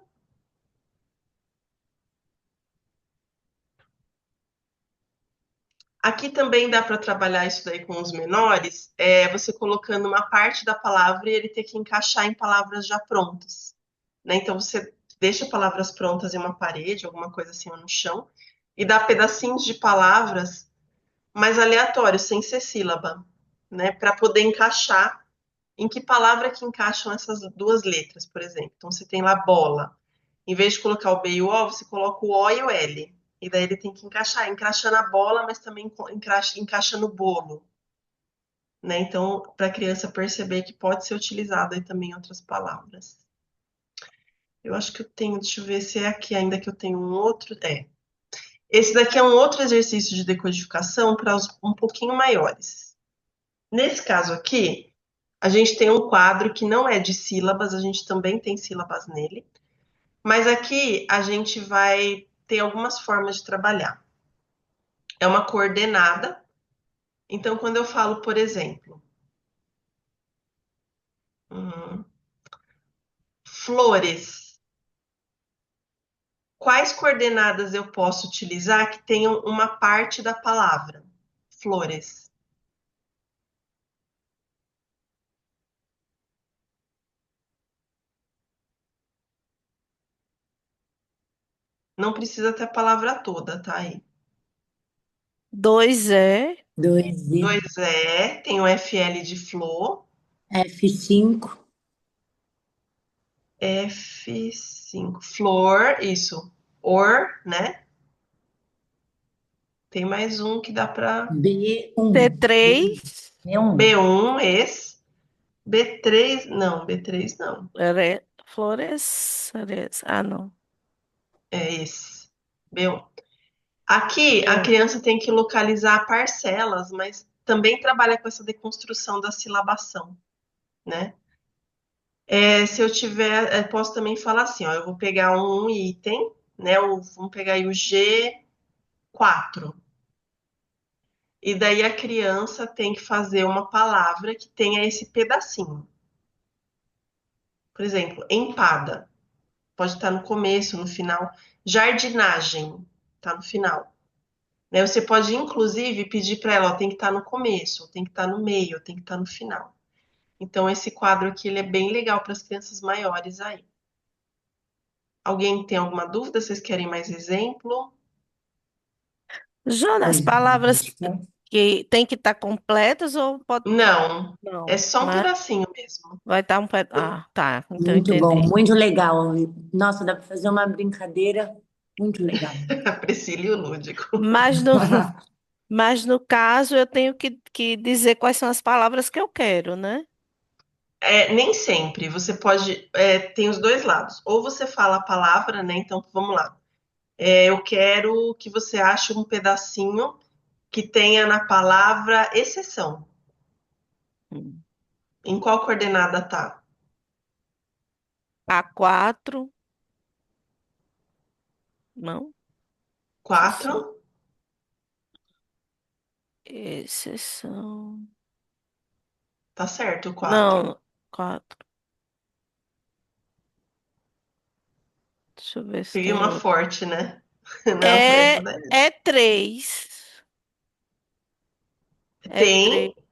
Aqui também dá para trabalhar isso daí com os menores, você colocando uma parte da palavra e ele ter que encaixar em palavras já prontas. Né? Então você deixa palavras prontas em uma parede, alguma coisa assim, ou no chão, e dá pedacinhos de palavras mais aleatórios, sem ser sílaba, né? Para poder encaixar em que palavra que encaixam essas duas letras, por exemplo. Então você tem lá bola. Em vez de colocar o B e o O, você coloca o O e o L. E daí ele tem que encaixa na bola, mas também encaixa no bolo. Né? Então, para a criança perceber que pode ser utilizado aí também outras palavras. Eu acho que eu tenho, deixa eu ver se é aqui ainda que eu tenho um outro. Esse daqui é um outro exercício de decodificação para os um pouquinho maiores. Nesse caso aqui, a gente tem um quadro que não é de sílabas, a gente também tem sílabas nele. Mas aqui a gente vai ter algumas formas de trabalhar. É uma coordenada. Então, quando eu falo, por exemplo, flores, quais coordenadas eu posso utilizar que tenham uma parte da palavra? Flores. Não precisa ter a palavra toda, tá aí. 2E, 2E, 2E, tem o FL de flor. F5, F5, flor, isso. Or, né? Tem mais um que dá para B1. T3, B1. B1, esse. B3, não, B3 não. flores, não. É esse. B1. Aqui a B1. criança tem que localizar parcelas, mas também trabalha com essa deconstrução da silabação, né? Se eu tiver, posso também falar assim, ó, eu vou pegar um item, né? Vamos pegar aí o G4. E daí a criança tem que fazer uma palavra que tenha esse pedacinho. Por exemplo, empada. Pode estar no começo, no final. Jardinagem, tá no final. Né? Você pode, inclusive, pedir para ela, ó, tem que estar no começo, tem que estar no meio, tem que estar no final. Então, esse quadro aqui ele é bem legal para as crianças maiores aí. Alguém tem alguma dúvida? Vocês querem mais exemplo? Jonas, as palavras que tem que estar completas ou pode. Não, é Não, só um né? pedacinho mesmo. Vai estar um pedaço. Ah, tá. Então Muito bom, entendi. muito legal. Nossa, dá para fazer uma brincadeira muito legal. Priscila e o Lúdico. Mas no, mas no caso, eu tenho que dizer quais são as palavras que eu quero, né? Nem sempre. Você pode. Tem os dois lados. Ou você fala a palavra, né? Então, vamos lá. Eu quero que você ache um pedacinho que tenha na palavra exceção. Hum. Em qual coordenada tá? A4, não? Exceção. 4. Exceção. Tá certo, 4. Não, 4. Deixa eu ver se Peguei tem uma outro. forte, né? Não, essa É, daí. é 3. É Tem. 3.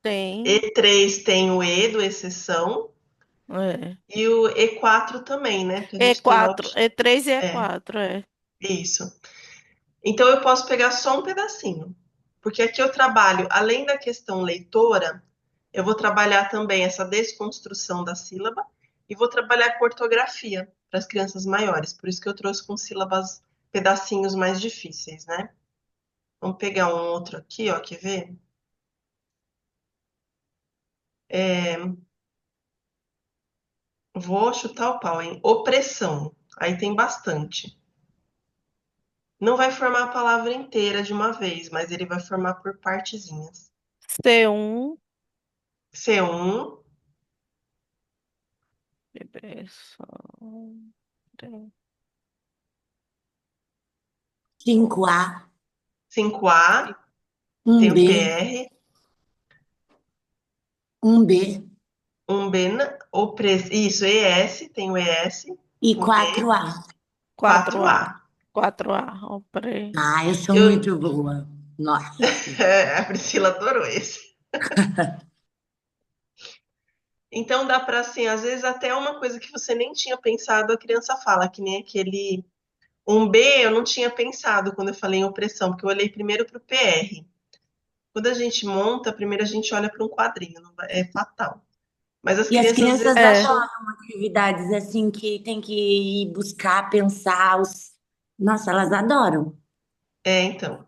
Tem. E3 tem o E do exceção. É. E o E4 também, né? Porque a É gente tem lá o 4. que. É 3 e é É, 4, é. isso. Então eu posso pegar só um pedacinho. Porque aqui eu trabalho, além da questão leitora, eu vou trabalhar também essa desconstrução da sílaba e vou trabalhar com ortografia para as crianças maiores. Por isso que eu trouxe com sílabas, pedacinhos mais difíceis, né? Vamos pegar um outro aqui, ó, quer ver? Vou chutar o pau, hein? Opressão. Aí tem bastante. Não vai formar a palavra inteira de uma vez, mas ele vai formar por partezinhas. C1. C1, Depressão. 5A, 5A, tem um o B, PR, um B um B, isso, ES, tem o ES, e o B, 4A. 4A. 4A. 4A. Oprei. Ah, eu sou Eu, muito boa. Nossa Senhora. a Priscila adorou esse. Então dá para assim, às vezes até uma coisa que você nem tinha pensado, a criança fala, que nem aquele um B, eu não tinha pensado quando eu falei em opressão, porque eu olhei primeiro para o PR. Quando a gente monta, primeiro a gente olha para um quadrinho, é fatal. Mas as E as crianças às vezes crianças É. acham, adoram atividades assim que tem que ir buscar, pensar. Nossa, elas adoram. então.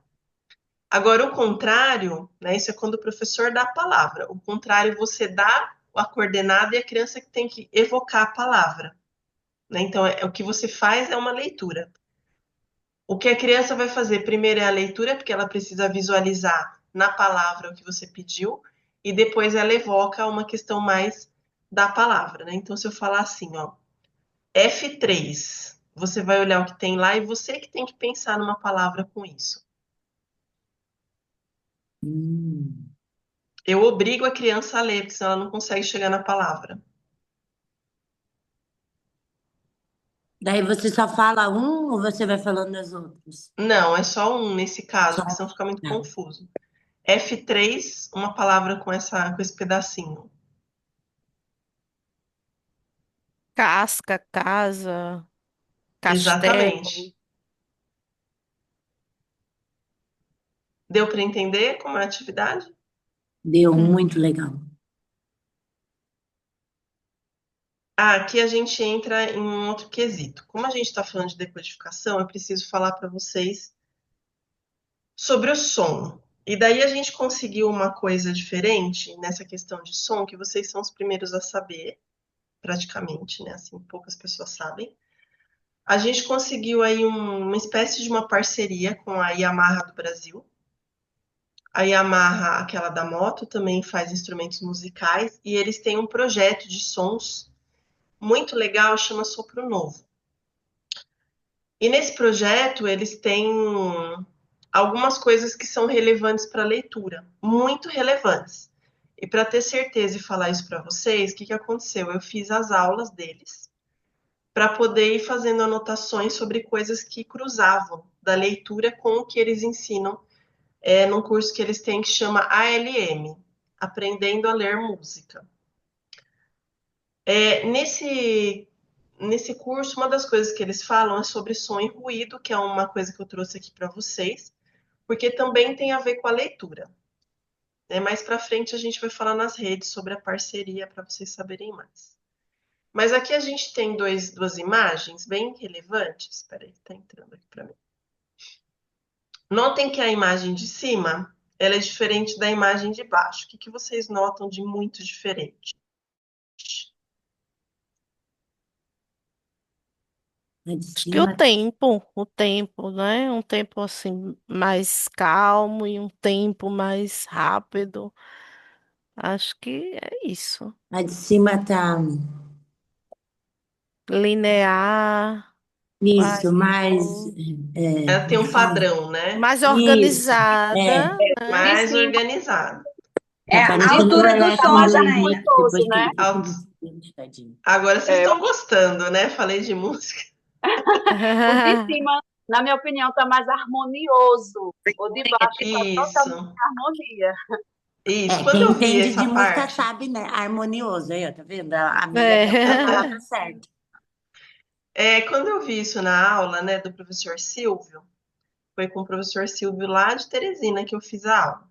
Agora, o contrário, né? Isso é quando o professor dá a palavra. O contrário, você dá a coordenada e a criança que tem que evocar a palavra. Né? Então, o que você faz é uma leitura. O que a criança vai fazer primeiro é a leitura, porque ela precisa visualizar na palavra o que você pediu, e depois ela evoca uma questão mais da palavra. Né? Então, se eu falar assim, ó, F3, você vai olhar o que tem lá e você que tem que pensar numa palavra com isso. Hum. Eu obrigo a criança a ler, porque senão ela não consegue chegar na palavra. Daí você só fala um ou você vai falando as outras? Não, é só um nesse caso, Só porque senão fica muito um. confuso. F3, uma palavra com esse pedacinho. Casca, casa, castelo. Exatamente. Deu para entender como é a atividade? Deu Hum. muito legal. Aqui a gente entra em um outro quesito. Como a gente está falando de decodificação, eu preciso falar para vocês sobre o som. E daí a gente conseguiu uma coisa diferente nessa questão de som, que vocês são os primeiros a saber, praticamente, né? Assim, poucas pessoas sabem. A gente conseguiu aí uma espécie de uma parceria com a Yamaha do Brasil. A Yamaha, aquela da moto, também faz instrumentos musicais e eles têm um projeto de sons muito legal, chama Sopro Novo. E nesse projeto eles têm algumas coisas que são relevantes para a leitura, muito relevantes. E para ter certeza e falar isso para vocês, o que aconteceu? Eu fiz as aulas deles para poder ir fazendo anotações sobre coisas que cruzavam da leitura com o que eles ensinam num curso que eles têm que chama ALM, Aprendendo a Ler Música. Nesse curso, uma das coisas que eles falam é sobre som e ruído, que é uma coisa que eu trouxe aqui para vocês, porque também tem a ver com a leitura. Mais para frente a gente vai falar nas redes sobre a parceria para vocês saberem mais. Mas aqui a gente tem duas imagens bem relevantes. Espera aí, está entrando aqui para mim. Notem que a imagem de cima ela é diferente da imagem de baixo. O que vocês notam de muito diferente? A de Acho que o cima, tempo, o tempo, né? Um tempo assim mais calmo e um tempo mais rápido. Acho que é isso. a de cima tá Linear, vai, isso, mais. volta. Ela tem um padrão, né? Mais Isso, é. organizada, O de né? Mais cima, organizado. Tá A o de parecendo o altura cima do tá som, elétron mais do Janaína. Smith depois harmonioso, que né? ele fica independente, tadinho. Agora vocês É, estão gostando, né? Falei de música. o de cima, na minha opinião, tá mais harmonioso. O de baixo tá totalmente Isso, em harmonia. isso. É, Quando quem eu vi entende essa de música parte, sabe, né? Harmonioso aí, ó, tá vendo? A amiga dela tem a É. palavra certa. quando eu vi isso na aula, né, do professor Silvio, foi com o professor Silvio lá de Teresina que eu fiz a aula.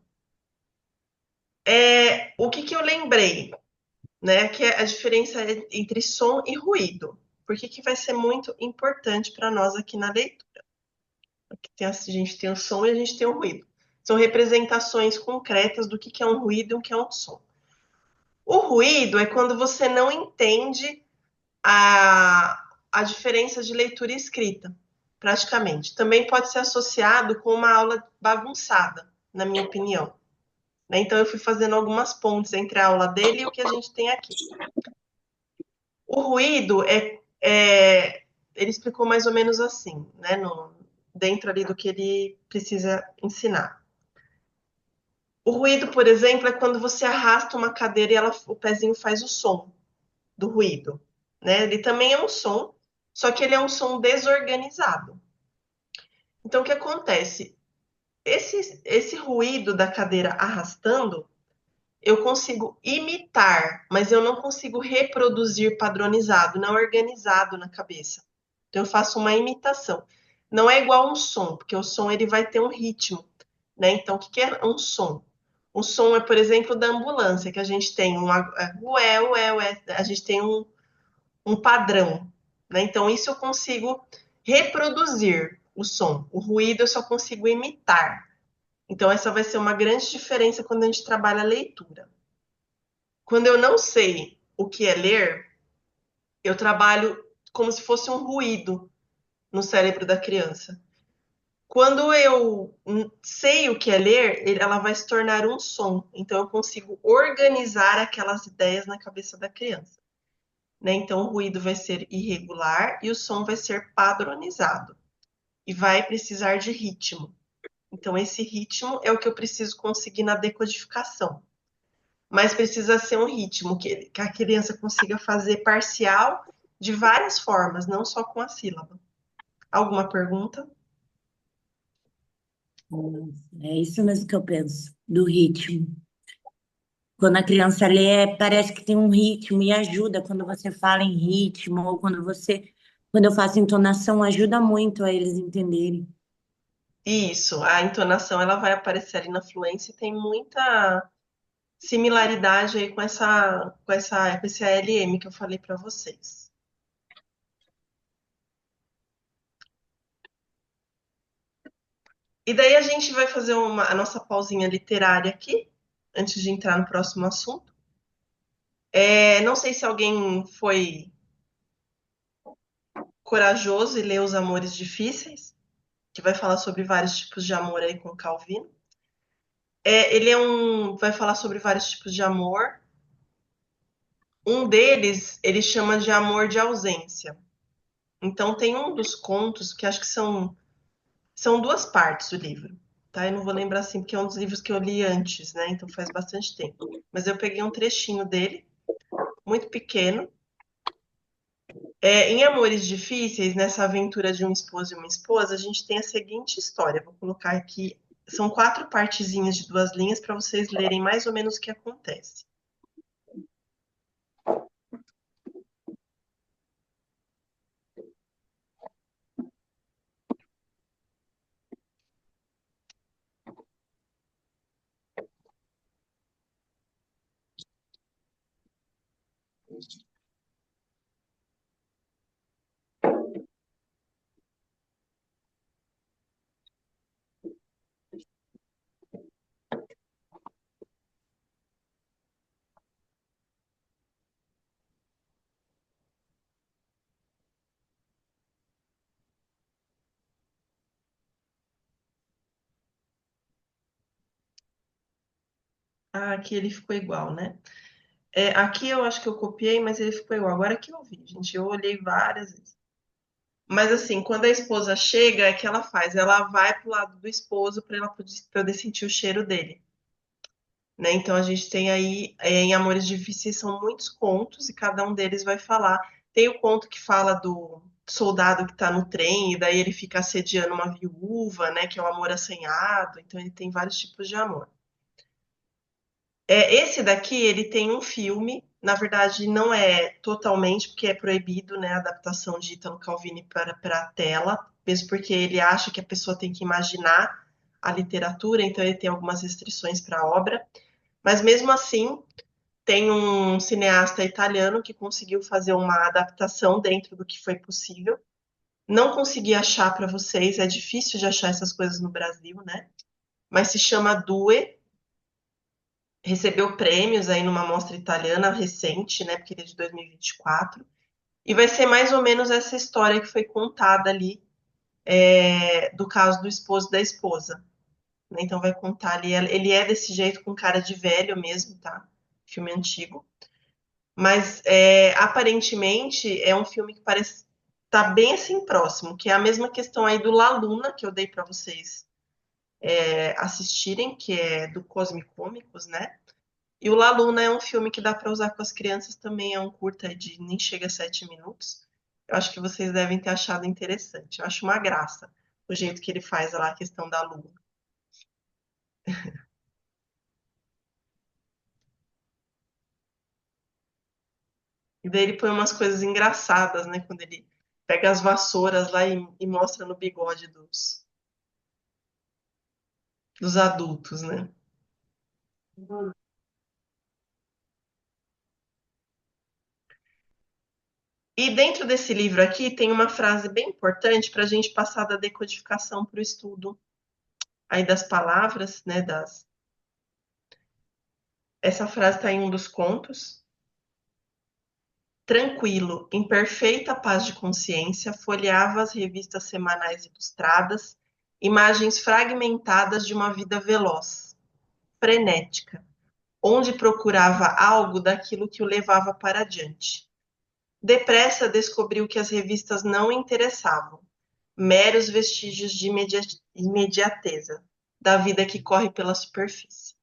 O que que eu lembrei, né, que é a diferença entre som e ruído. Por que que vai ser muito importante para nós aqui na leitura? Porque a gente tem o som e a gente tem o ruído. São representações concretas do que é um ruído e o que é um som. O ruído é quando você não entende a diferença de leitura e escrita, praticamente. Também pode ser associado com uma aula bagunçada, na minha opinião. Né? Então, eu fui fazendo algumas pontes entre a aula dele e o que a gente tem aqui. O ruído ele explicou mais ou menos assim, né? Dentro ali do que ele precisa ensinar. O ruído, por exemplo, é quando você arrasta uma cadeira e o pezinho faz o som do ruído, né? Ele também é um som, só que ele é um som desorganizado. Então, o que acontece? Esse ruído da cadeira arrastando, eu consigo imitar, mas eu não consigo reproduzir padronizado, não organizado na cabeça. Então, eu faço uma imitação. Não é igual um som, porque o som ele vai ter um ritmo, né? Então, o que é um som? O som é, por exemplo, da ambulância, que a gente tem ué, ué, ué, a gente tem um padrão, né? Então, isso eu consigo reproduzir o som. O ruído eu só consigo imitar. Então, essa vai ser uma grande diferença quando a gente trabalha a leitura. Quando eu não sei o que é ler, eu trabalho como se fosse um ruído no cérebro da criança. Quando eu sei o que é ler, ela vai se tornar um som. Então, eu consigo organizar aquelas ideias na cabeça da criança. Né? Então, o ruído vai ser irregular e o som vai ser padronizado. E vai precisar de ritmo. Então, esse ritmo é o que eu preciso conseguir na decodificação. Mas precisa ser um ritmo que a criança consiga fazer parcial de várias formas, não só com a sílaba. Alguma pergunta? É isso mesmo que eu penso, do ritmo. Quando a criança lê, parece que tem um ritmo e ajuda quando você fala em ritmo, ou quando eu faço entonação, ajuda muito a eles entenderem. Isso, a entonação ela vai aparecer ali na fluência e tem muita similaridade aí com esse ALM que eu falei para vocês. E daí a gente vai fazer a nossa pausinha literária aqui, antes de entrar no próximo assunto. Não sei se alguém foi corajoso e leu Os Amores Difíceis, que vai falar sobre vários tipos de amor aí com Calvino. Vai falar sobre vários tipos de amor. Um deles, ele chama de amor de ausência. Então, tem um dos contos que acho que são duas partes do livro, tá? Eu não vou lembrar assim, porque é um dos livros que eu li antes, né? Então faz bastante tempo. Mas eu peguei um trechinho dele, muito pequeno. Em Amores Difíceis, nessa aventura de um esposo e uma esposa, a gente tem a seguinte história. Vou colocar aqui. São 4 partezinhas de 2 linhas para vocês lerem mais ou menos o que acontece. Ah, aqui ele ficou igual, né? Aqui eu acho que eu copiei, mas ele ficou igual. Agora que eu vi, gente, eu olhei várias vezes. Mas assim, quando a esposa chega, é que ela faz? Ela vai pro lado do esposo para ela poder sentir o cheiro dele, né? Então a gente tem aí, em Amores Difíceis são muitos contos e cada um deles vai falar. Tem o conto que fala do soldado que tá no trem e daí ele fica assediando uma viúva, né? Que é o amor assanhado. Então ele tem vários tipos de amor. Esse daqui, ele tem um filme, na verdade não é totalmente, porque é proibido, né, a adaptação de Italo Calvino para a tela, mesmo porque ele acha que a pessoa tem que imaginar a literatura, então ele tem algumas restrições para a obra, mas mesmo assim tem um cineasta italiano que conseguiu fazer uma adaptação dentro do que foi possível. Não consegui achar para vocês, é difícil de achar essas coisas no Brasil, né? Mas se chama Due, recebeu prêmios aí numa mostra italiana recente, né? Porque ele é de 2024. E vai ser mais ou menos essa história que foi contada ali do caso do esposo e da esposa. Né? Então vai contar ali. Ele é desse jeito, com cara de velho mesmo, tá? Filme antigo. Mas aparentemente é um filme que parece tá bem assim próximo, que é a mesma questão aí do La Luna, que eu dei para vocês assistirem, que é do Cosmicômicos, né? E o La Luna é um filme que dá para usar com as crianças também, é um curta de nem chega a 7 minutos. Eu acho que vocês devem ter achado interessante. Eu acho uma graça o jeito que ele faz lá a questão da lua. E daí ele põe umas coisas engraçadas, né? Quando ele pega as vassouras lá e mostra no bigode dos adultos, né? E dentro desse livro aqui tem uma frase bem importante para a gente passar da decodificação para o estudo aí das palavras, né? Essa frase está em um dos contos. Tranquilo, em perfeita paz de consciência, folheava as revistas semanais ilustradas, imagens fragmentadas de uma vida veloz, frenética, onde procurava algo daquilo que o levava para adiante. Depressa descobriu que as revistas não o interessavam, meros vestígios de imediateza, da vida que corre pela superfície.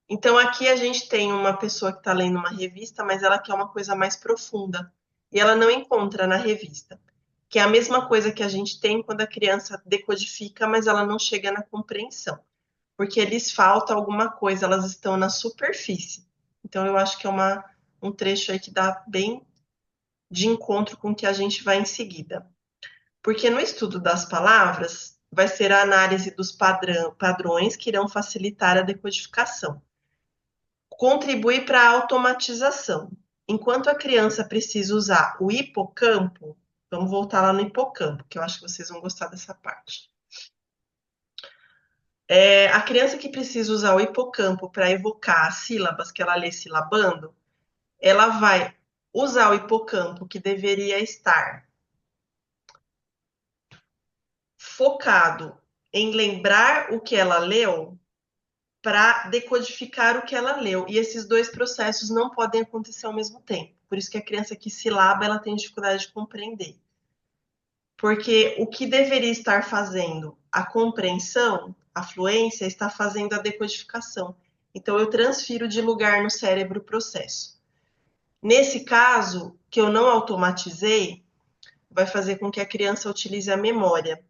Então aqui a gente tem uma pessoa que está lendo uma revista, mas ela quer uma coisa mais profunda. E ela não encontra na revista. Que é a mesma coisa que a gente tem quando a criança decodifica, mas ela não chega na compreensão. Porque lhes falta alguma coisa, elas estão na superfície. Então eu acho que é um trecho aí que dá bem de encontro com o que a gente vai em seguida. Porque no estudo das palavras, vai ser a análise dos padrões que irão facilitar a decodificação. Contribui para a automatização. Enquanto a criança precisa usar o hipocampo, vamos voltar lá no hipocampo, que eu acho que vocês vão gostar dessa parte. A criança que precisa usar o hipocampo para evocar as sílabas que ela lê silabando, ela vai usar o hipocampo que deveria estar focado em lembrar o que ela leu para decodificar o que ela leu. E esses dois processos não podem acontecer ao mesmo tempo. Por isso que a criança que silaba, ela tem dificuldade de compreender. Porque o que deveria estar fazendo a compreensão, a fluência, está fazendo a decodificação. Então, eu transfiro de lugar no cérebro o processo. Nesse caso, que eu não automatizei, vai fazer com que a criança utilize a memória.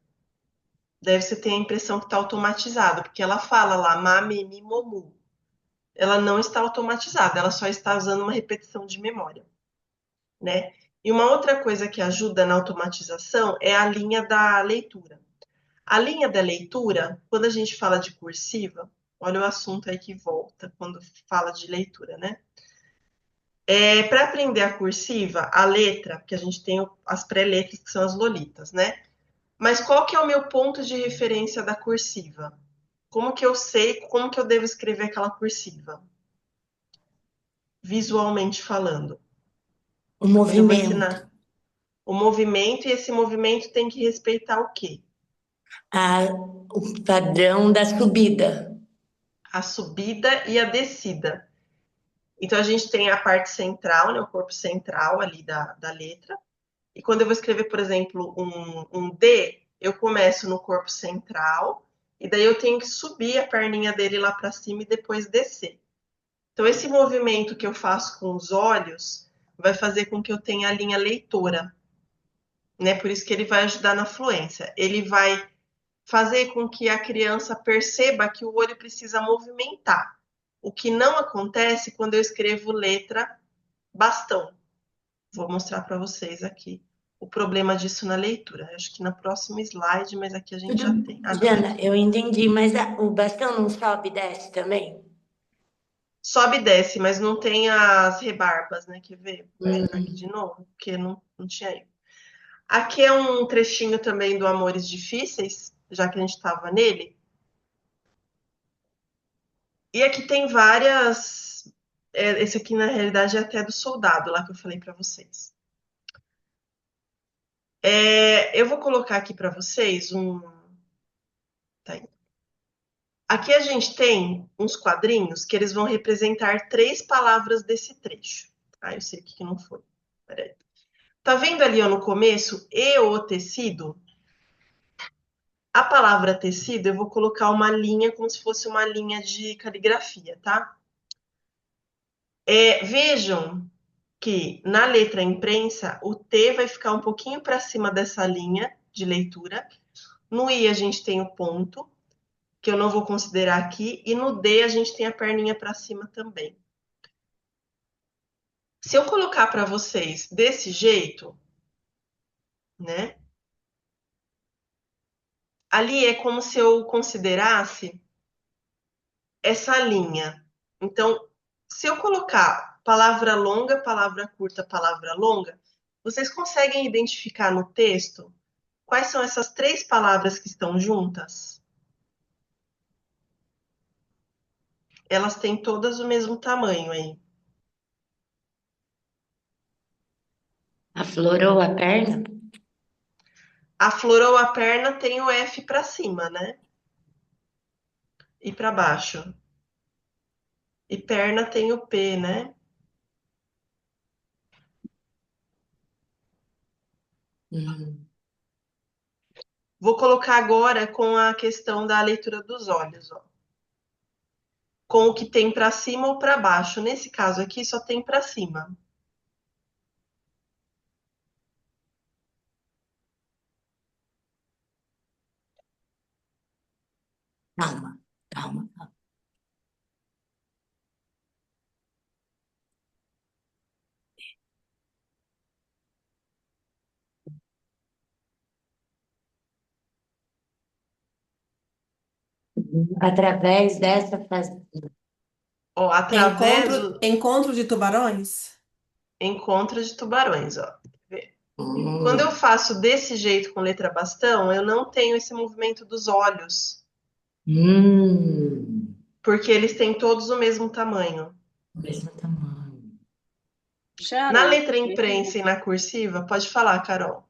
Daí você tem a impressão que está automatizado, porque ela fala lá, mame, mi, momu. Ela não está automatizada, ela só está usando uma repetição de memória, né? E uma outra coisa que ajuda na automatização é a linha da leitura. A linha da leitura, quando a gente fala de cursiva, olha o assunto aí que volta quando fala de leitura, né? Para aprender a cursiva, a letra, porque a gente tem as pré-letras que são as lolitas, né? Mas qual que é o meu ponto de referência da cursiva? Como que eu sei, como que eu devo escrever aquela cursiva? Visualmente falando. O Eu vou movimento, ensinar o movimento, e esse movimento tem que respeitar o quê? o padrão da subida. a subida e a descida. Então, a gente tem a parte central, né, o corpo central ali da letra. E quando eu vou escrever, por exemplo, um D, eu começo no corpo central, e daí eu tenho que subir a perninha dele lá para cima e depois descer. Então, esse movimento que eu faço com os olhos vai fazer com que eu tenha a linha leitora, né? Por isso que ele vai ajudar na fluência. Ele vai fazer com que a criança perceba que o olho precisa movimentar, o que não acontece quando eu escrevo letra bastão. Vou mostrar para vocês aqui o problema disso na leitura. Acho que na próxima slide, mas aqui a gente Tudo, já tem. Ah, não, tá Jana, aqui. eu entendi, mas o bastão não sobe e desce também? Sobe e desce, mas não tem as rebarbas, né? Quer ver? Vou entrar aqui Hum. de novo, porque não tinha aí. Aqui é um trechinho também do Amores Difíceis, já que a gente estava nele. E aqui tem várias. Esse aqui, na realidade, é até do soldado lá que eu falei para vocês. Eu vou colocar aqui para vocês um. Tá aí. Aqui a gente tem uns quadrinhos que eles vão representar 3 palavras desse trecho. Ah, eu sei o que não foi. Peraí. Tá vendo ali ó, no começo, e o tecido? A palavra tecido, eu vou colocar uma linha como se fosse uma linha de caligrafia, tá? Vejam que na letra imprensa, o T vai ficar um pouquinho para cima dessa linha de leitura. No I a gente tem o ponto, que eu não vou considerar aqui, e no D a gente tem a perninha para cima também. Se eu colocar para vocês desse jeito, né? Ali é como se eu considerasse essa linha. Então, se eu colocar palavra longa, palavra curta, palavra longa, vocês conseguem identificar no texto quais são essas 3 palavras que estão juntas? Elas têm todas o mesmo tamanho aí. Aflorou a perna? Aflorou a perna tem o F para cima, né? E para baixo. E perna tem o P, né? Hum. Vou colocar agora com a questão da leitura dos olhos, ó. Com o que tem para cima ou para baixo. Nesse caso aqui só tem para cima. Calma, calma. Através dessa Ó, através Encontro, do encontro de tubarões? encontro de tubarões, ó. Quando eu Hum. faço desse jeito com letra bastão, eu não tenho esse movimento dos olhos, Hum. porque eles têm todos o mesmo tamanho. Mesmo tamanho. Na Jana, letra imprensa e na cursiva, pode falar, Carol.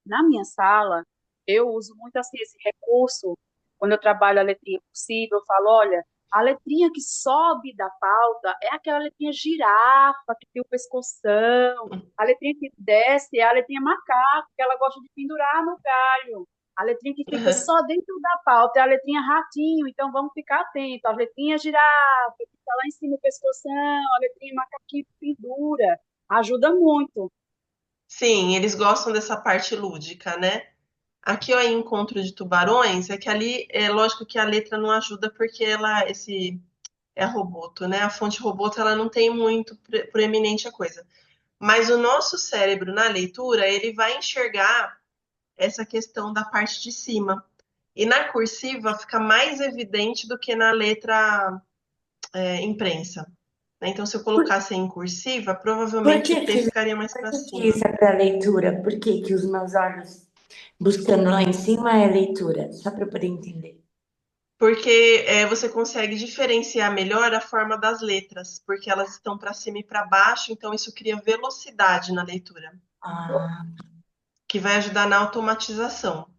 na minha sala, eu uso muito assim esse recurso. Quando eu trabalho a letrinha possível, eu falo, olha, a letrinha que sobe da pauta é aquela letrinha girafa, que tem o pescoção. A letrinha que desce é a letrinha macaco, que ela gosta de pendurar no galho. A letrinha que fica só dentro da pauta é a letrinha ratinho, então vamos ficar atento. A letrinha girafa, que está lá em cima do pescoção, a letrinha macaquinho que pendura. Ajuda muito. Sim, eles gostam dessa parte lúdica, né? Aqui, ó, em Encontro de Tubarões, é que ali é lógico que a letra não ajuda porque esse é a Roboto, né? A fonte Roboto, ela não tem muito proeminente a coisa. Mas o nosso cérebro, na leitura, ele vai enxergar essa questão da parte de cima. E na cursiva fica mais evidente do que na letra imprensa, né? Então, se eu colocasse em cursiva, Por provavelmente que o T que, ficaria mais por para que cima. isso é para leitura? Por que que os meus olhos buscando lá em cima é leitura? Só para eu poder entender. Porque você consegue diferenciar melhor a forma das letras, porque elas estão para cima e para baixo, então isso cria velocidade na leitura, Ah, que vai ajudar na automatização.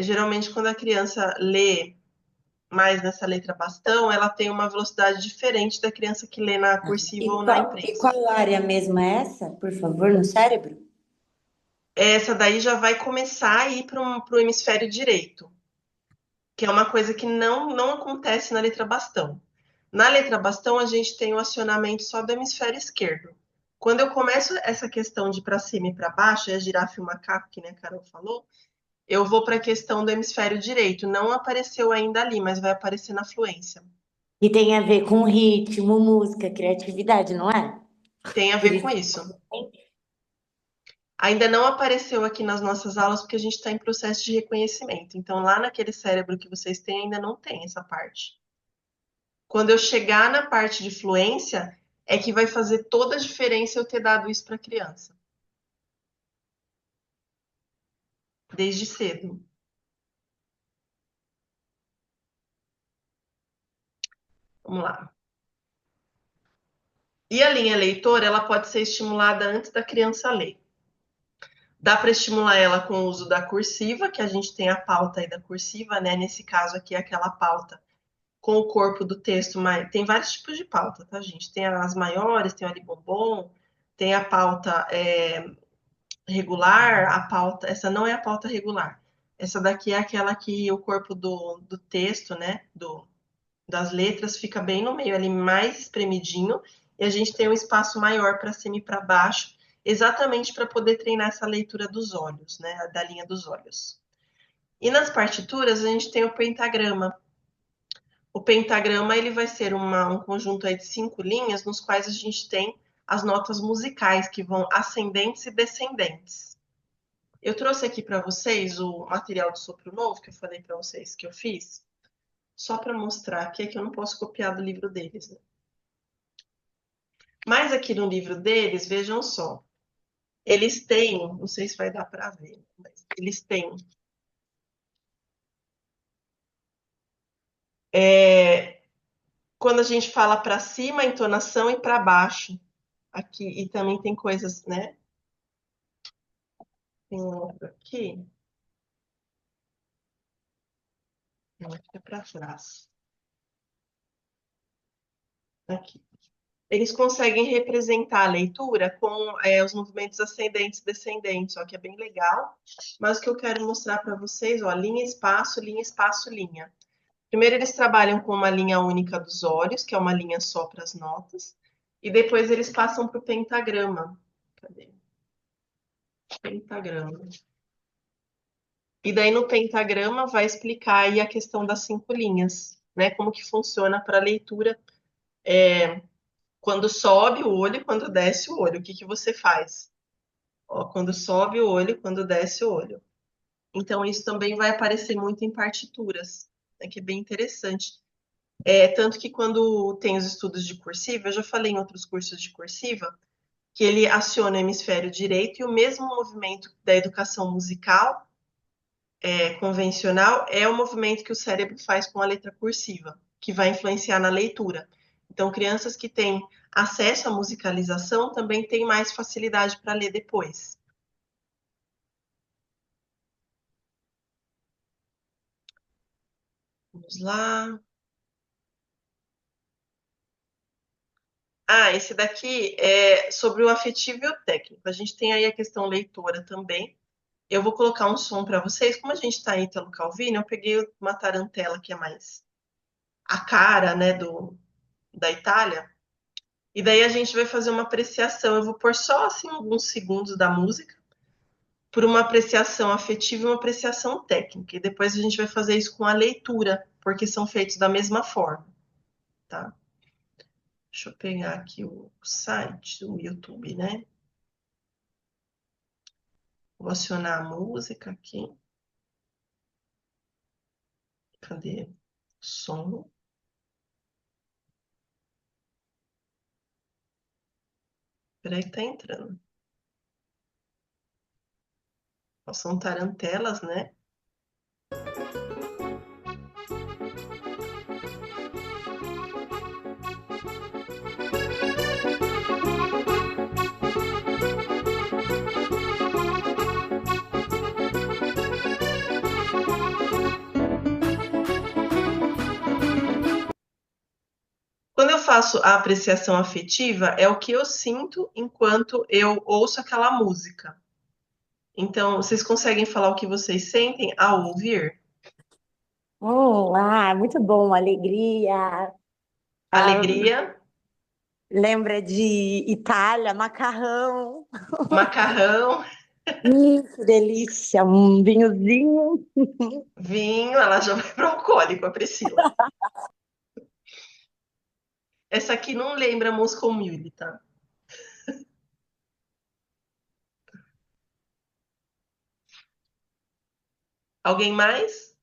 Geralmente, quando a criança lê mais nessa letra bastão, ela tem uma velocidade diferente da criança que lê na cursiva ou na E imprensa. qual área mesmo é essa, por favor, no cérebro? Essa daí já vai começar a ir para o hemisfério direito, que é uma coisa que não acontece na letra bastão. Na letra bastão, a gente tem o acionamento só do hemisfério esquerdo. Quando eu começo essa questão de para cima e para baixo, é a girafa e o macaco, que nem a Carol falou, eu vou para a questão do hemisfério direito. Não apareceu ainda ali, mas vai aparecer na fluência. E tem a ver com ritmo, música, criatividade, não é? Tem a Por ver com isso. isso. Ainda não apareceu aqui nas nossas aulas porque a gente está em processo de reconhecimento. Então, lá naquele cérebro que vocês têm, ainda não tem essa parte. Quando eu chegar na parte de fluência, é que vai fazer toda a diferença eu ter dado isso para a criança. Desde cedo. Vamos lá. E a linha leitora, ela pode ser estimulada antes da criança ler. Dá para estimular ela com o uso da cursiva, que a gente tem a pauta aí da cursiva, né? Nesse caso aqui, aquela pauta com o corpo do texto, mas tem vários tipos de pauta, tá, gente? Tem as maiores, tem o alibombom, tem a pauta regular, a pauta. Essa não é a pauta regular. Essa daqui é aquela que o corpo do texto, né? Das letras fica bem no meio ali, mais espremidinho, e a gente tem um espaço maior para cima e para baixo, exatamente para poder treinar essa leitura dos olhos, né? Da linha dos olhos. E nas partituras, a gente tem o pentagrama. O pentagrama ele vai ser um conjunto aí de 5 linhas, nos quais a gente tem as notas musicais, que vão ascendentes e descendentes. Eu trouxe aqui para vocês o material do Sopro Novo, que eu falei para vocês que eu fiz, só para mostrar aqui, que eu não posso copiar do livro deles, né? Mas aqui no livro deles, vejam só, eles têm, não sei se vai dar para ver, mas eles têm quando a gente fala para cima, a entonação e para baixo aqui, e também tem coisas, né? Tem um outro aqui. Não, aqui é para trás. Aqui. Eles conseguem representar a leitura com os movimentos ascendentes e descendentes, ó, que é bem legal. Mas o que eu quero mostrar para vocês, ó, linha, espaço, linha, espaço, linha. Primeiro eles trabalham com uma linha única dos olhos, que é uma linha só para as notas. E depois eles passam para o pentagrama. Cadê? Pentagrama. E daí no pentagrama vai explicar aí a questão das 5 linhas, né? Como que funciona para a leitura. Quando sobe o olho e quando desce o olho, o que que você faz? Ó, quando sobe o olho e quando desce o olho. Então, isso também vai aparecer muito em partituras, né, que é bem interessante. Tanto que quando tem os estudos de cursiva, eu já falei em outros cursos de cursiva, que ele aciona o hemisfério direito e o mesmo movimento da educação musical convencional é o movimento que o cérebro faz com a letra cursiva, que vai influenciar na leitura. Então, crianças que têm acesso à musicalização também têm mais facilidade para ler depois. Vamos lá. Ah, esse daqui é sobre o afetivo e o técnico. A gente tem aí a questão leitora também. Eu vou colocar um som para vocês. Como a gente está em Italo Calvino, eu peguei uma tarantela que é mais a cara, né, da Itália. E daí a gente vai fazer uma apreciação. Eu vou pôr só assim alguns segundos da música por uma apreciação afetiva e uma apreciação técnica. E depois a gente vai fazer isso com a leitura, porque são feitos da mesma forma, tá? Deixa eu pegar aqui o site do YouTube, né? Vou acionar a música aqui. Cadê? Som. Peraí que tá entrando. São tarantelas, né? Quando eu faço a apreciação afetiva, é o que eu sinto enquanto eu ouço aquela música. Então, vocês conseguem falar o que vocês sentem ao ouvir? Muito bom, alegria. Ah, Alegria, lembra de Itália, macarrão. macarrão, Que delícia, um vinhozinho. vinho, ela já vai para o alcoólico, a Priscila. Essa aqui não lembra Moscow Mule, tá? Alguém mais?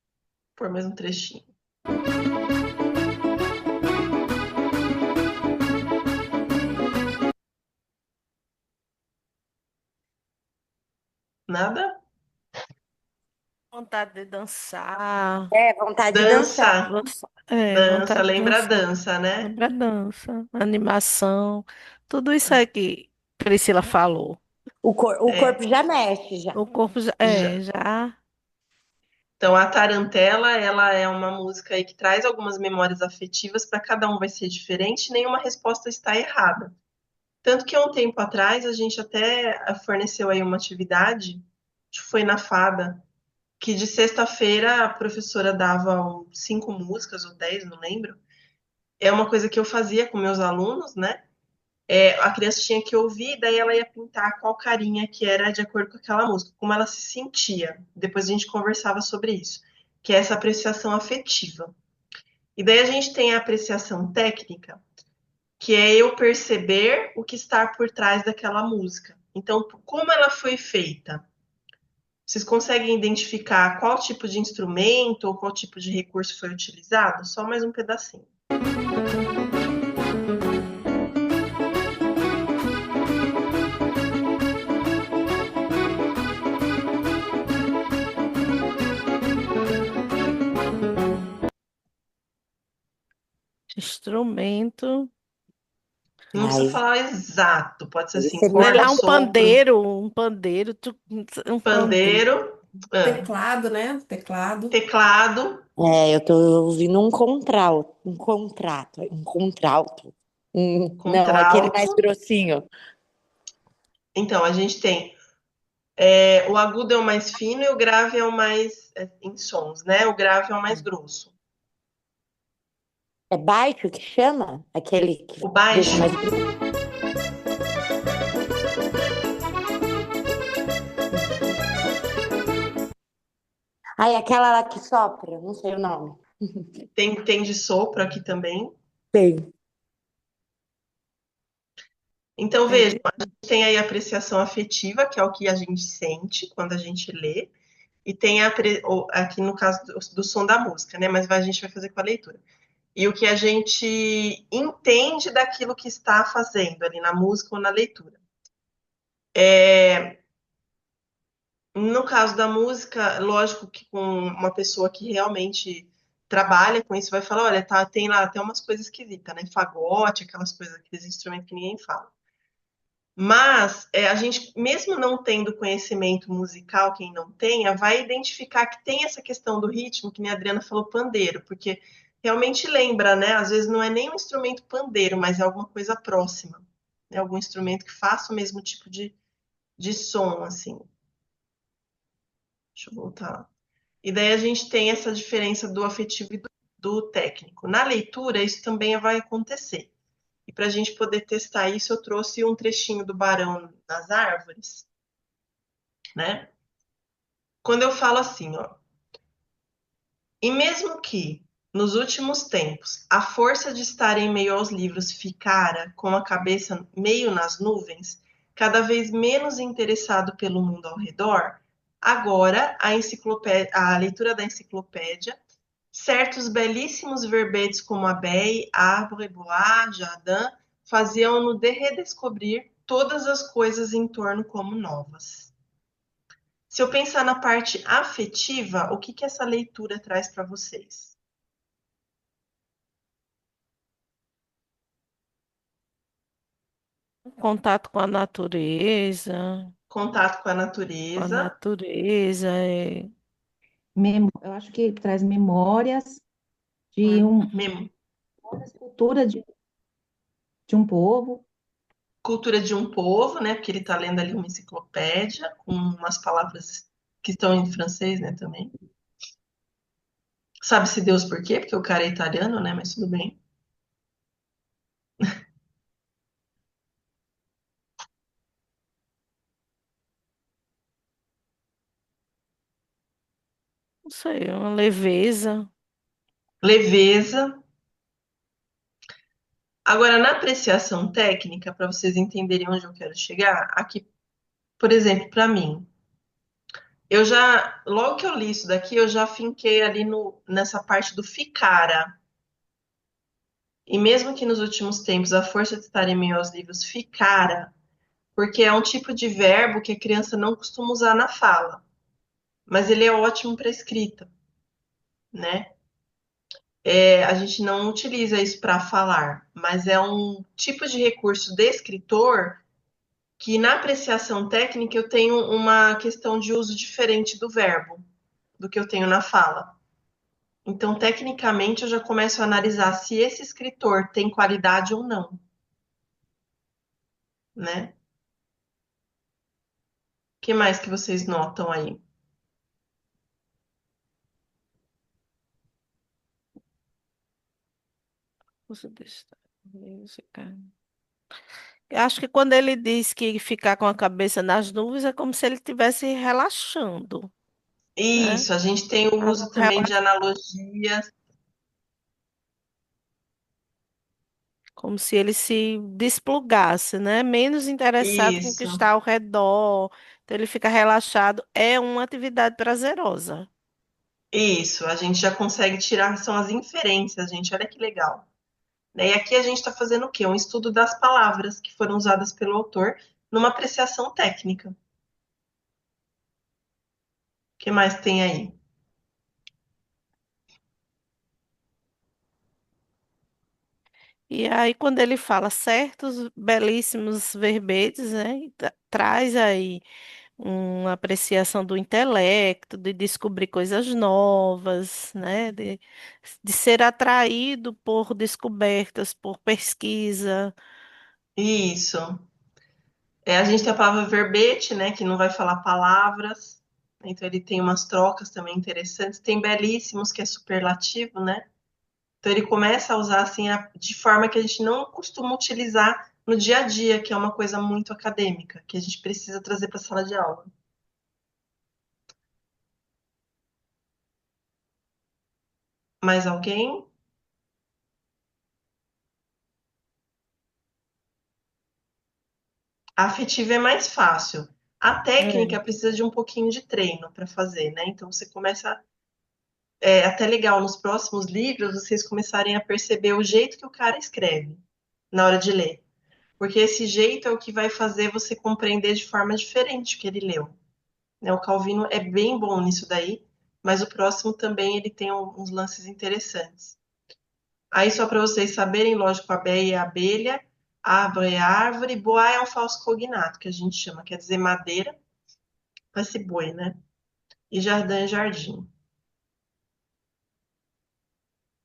Por mais um trechinho. Nada? Vontade de dançar. É, vontade de dançar. Dança. Dança, Vontade de lembra a dançar. dança, né? Lembra dança, animação, tudo isso aí que Priscila falou. O É, corpo já mexe, já. O corpo já, já. já Então, a Tarantela, ela é uma música aí que traz algumas memórias afetivas, para cada um vai ser diferente, nenhuma resposta está errada. Tanto que há um tempo atrás a gente até forneceu aí uma atividade, acho que foi na Fada, que de sexta-feira a professora dava 5 músicas ou 10, não lembro. É uma coisa que eu fazia com meus alunos, né? A criança tinha que ouvir, daí ela ia pintar qual carinha que era de acordo com aquela música, como ela se sentia. Depois a gente conversava sobre isso, que é essa apreciação afetiva. E daí a gente tem a apreciação técnica, que é eu perceber o que está por trás daquela música. Então, como ela foi feita? Vocês conseguem identificar qual tipo de instrumento ou qual tipo de recurso foi utilizado? Só mais um pedacinho. instrumento. Não precisa Ai, falar exato, pode ser assim, você me Sei corda, lá, sopro, um pandeiro, um pandeiro. pandeiro, Teclado, né? Teclado. teclado, eu tô ouvindo um contralto. Não, aquele mais contralto. grossinho. Então, a gente tem o agudo é o mais fino e o grave é o mais em sons, né? O grave é o mais grosso. É baixo que chama? Aquele O que deixa baixo, mais grosso? Ai, aquela lá que sopra, não sei o nome. tem de sopro aqui também. Tem. Então, É vejam, de- a gente tem aí a apreciação afetiva, que é o que a gente sente quando a gente lê, e tem aqui no caso do som da música, né? Mas a gente vai fazer com a leitura. E o que a gente entende daquilo que está fazendo ali na música ou na leitura. No caso da música, lógico que com uma pessoa que realmente trabalha com isso vai falar, olha, tem lá até umas coisas esquisitas, né? Fagote, aquelas coisas, aqueles instrumentos que ninguém fala. Mas a gente, mesmo não tendo conhecimento musical, quem não tenha, vai identificar que tem essa questão do ritmo, que nem a Adriana falou, pandeiro, porque realmente lembra, né? Às vezes não é nem um instrumento pandeiro, mas é alguma coisa próxima, né? Algum instrumento que faça o mesmo tipo de som, assim. Deixa eu voltar lá. E daí a gente tem essa diferença do afetivo e do técnico. Na leitura, isso também vai acontecer. E para a gente poder testar isso, eu trouxe um trechinho do Barão das Árvores, né? Quando eu falo assim, ó, e mesmo que, nos últimos tempos, a força de estar em meio aos livros ficara com a cabeça meio nas nuvens, cada vez menos interessado pelo mundo ao redor, agora a leitura da enciclopédia, certos belíssimos verbetes como abeille, arbre, bois, jardin, faziam-no redescobrir todas as coisas em torno como novas. Se eu pensar na parte afetiva, o que que essa leitura traz para vocês? Contato Contato com a com a natureza, natureza, Eu acho que traz memórias de mem- uma escultura de de um povo. Cultura de um povo, né? Porque ele está lendo ali uma enciclopédia com umas palavras que estão em francês, né, também. Sabe-se Deus por quê? Porque o cara é italiano, né? Mas tudo bem. Não sei, uma leveza. Leveza. Agora, na apreciação técnica, para vocês entenderem onde eu quero chegar, aqui, por exemplo, para mim, logo que eu li isso daqui, eu já finquei ali nessa parte do ficara. E mesmo que nos últimos tempos a força de estar em meio aos livros ficara, porque é um tipo de verbo que a criança não costuma usar na fala, mas ele é ótimo para escrita, né? A gente não utiliza isso para falar, mas é um tipo de recurso de escritor que na apreciação técnica eu tenho uma questão de uso diferente do verbo do que eu tenho na fala. Então, tecnicamente, eu já começo a analisar se esse escritor tem qualidade ou não, né? O que mais que vocês notam aí? Uso desse- esse cara. Eu acho que quando ele diz que ficar com a cabeça nas nuvens é como se ele estivesse relaxando, né? Isso, a gente tem o Algo uso também de analogias. como se ele se desplugasse, né? Menos interessado com o que Isso, está ao redor. Então ele fica relaxado. É uma atividade prazerosa. isso, a gente já consegue tirar, são as inferências, gente, olha que legal. Né? E aqui a gente está fazendo o quê? Um estudo das palavras que foram usadas pelo autor numa apreciação técnica. O que mais tem aí? E aí, quando ele fala certos belíssimos verbetes, né? Traz aí uma apreciação do intelecto, de descobrir coisas novas, né? De ser atraído por descobertas, por pesquisa. Isso. A gente tem a palavra verbete, né, que não vai falar palavras. Então ele tem umas trocas também interessantes. Tem belíssimos, que é superlativo, né? Então ele começa a usar assim de forma que a gente não costuma utilizar no dia a dia, que é uma coisa muito acadêmica, que a gente precisa trazer para a sala de aula. Mais alguém? A afetiva é mais fácil. A É. técnica precisa de um pouquinho de treino para fazer, né? Então você começa. Até legal nos próximos livros vocês começarem a perceber o jeito que o cara escreve na hora de ler. Porque esse jeito é o que vai fazer você compreender de forma diferente o que ele leu. Né? O Calvino é bem bom nisso daí, mas o próximo também ele tem uns lances interessantes. Aí, só para vocês saberem, lógico, a Bé é abelha, árvore é árvore, boa é um falso cognato, que a gente chama, quer dizer madeira, parece boi, né? E jardim é jardim.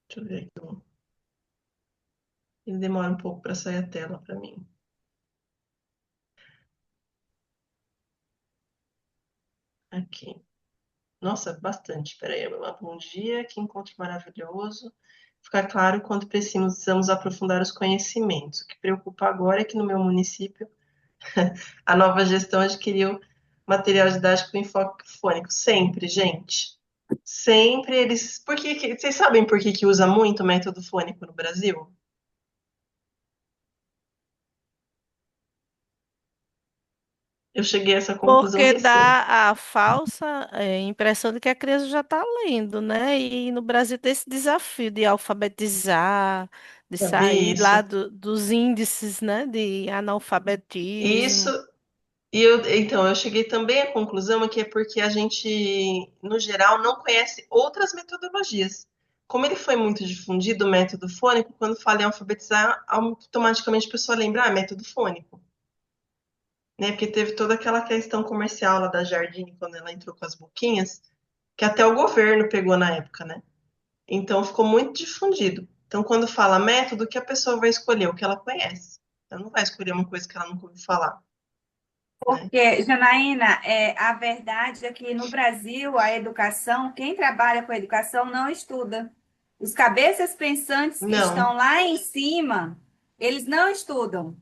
Deixa eu ver aqui. Ele demora um pouco para sair a tela para mim. Aqui. Nossa, bastante. Peraí, bom dia, que encontro maravilhoso. Ficar claro quanto precisamos aprofundar os conhecimentos. O que preocupa agora é que no meu município a nova gestão adquiriu material didático em foco fônico. Sempre, gente. Sempre eles. Vocês sabem por que usa muito o método fônico no Brasil? Eu cheguei a essa conclusão Porque recente. dá a falsa impressão de que a criança já está lendo, né? E no Brasil tem esse desafio de alfabetizar, de sair Isso. lá dos índices, né? De Isso. analfabetismo. Então, eu cheguei também à conclusão que é porque a gente, no geral, não conhece outras metodologias. Como ele foi muito difundido, o método fônico, quando fala em alfabetizar, automaticamente a pessoa lembra, método fônico. Né? Porque teve toda aquela questão comercial lá da Jardine, quando ela entrou com as boquinhas, que até o governo pegou na época, né? Então ficou muito difundido. Então, quando fala método, o que a pessoa vai escolher? O que ela conhece. Ela não vai escolher uma coisa que ela nunca ouviu falar, né? Porque, Janaína, a verdade é que no Brasil, a educação, quem trabalha com a educação não estuda. Os cabeças pensantes que estão Não, lá em cima, eles não estudam.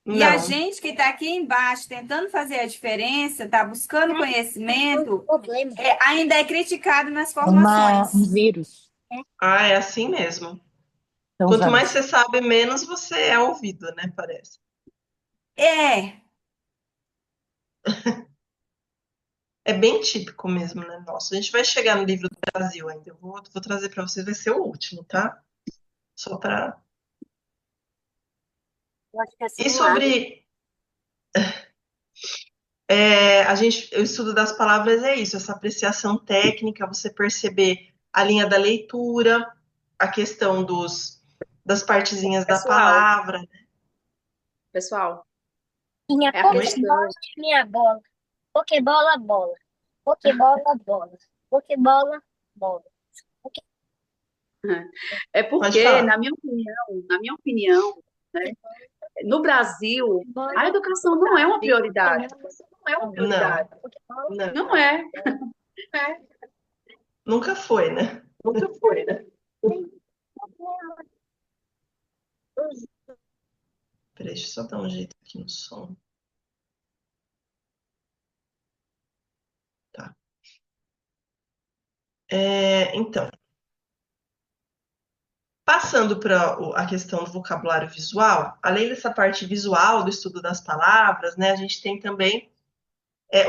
E a não. gente que está aqui embaixo tentando fazer a diferença, está buscando conhecimento, ainda é criticado nas formações. Vírus. Ah, é assim mesmo. São Quanto usados. mais você sabe, menos você é ouvido, né? Parece. É, É bem típico mesmo, né? Nossa, a gente vai chegar no livro do Brasil ainda. Eu vou trazer para vocês, vai ser o último, tá? Só para. Eu acho que é E celular. sobre o estudo das palavras é isso, essa apreciação técnica, você perceber a linha da leitura, a questão das partezinhas da Pessoal, palavra. pessoal, Minha é a Oi? questão. minha bola. Pokebola, bola. Pokebola, bola. Pokebola, bola. É Pode porque, falar. na minha opinião, né, no Brasil, a educação não é uma prioridade. Não, não, Não é. nunca foi, né? Peraí, deixa eu só dar um jeito aqui no som. Tá. Então, passando para a questão do vocabulário visual, além dessa parte visual do estudo das palavras, né, a gente tem também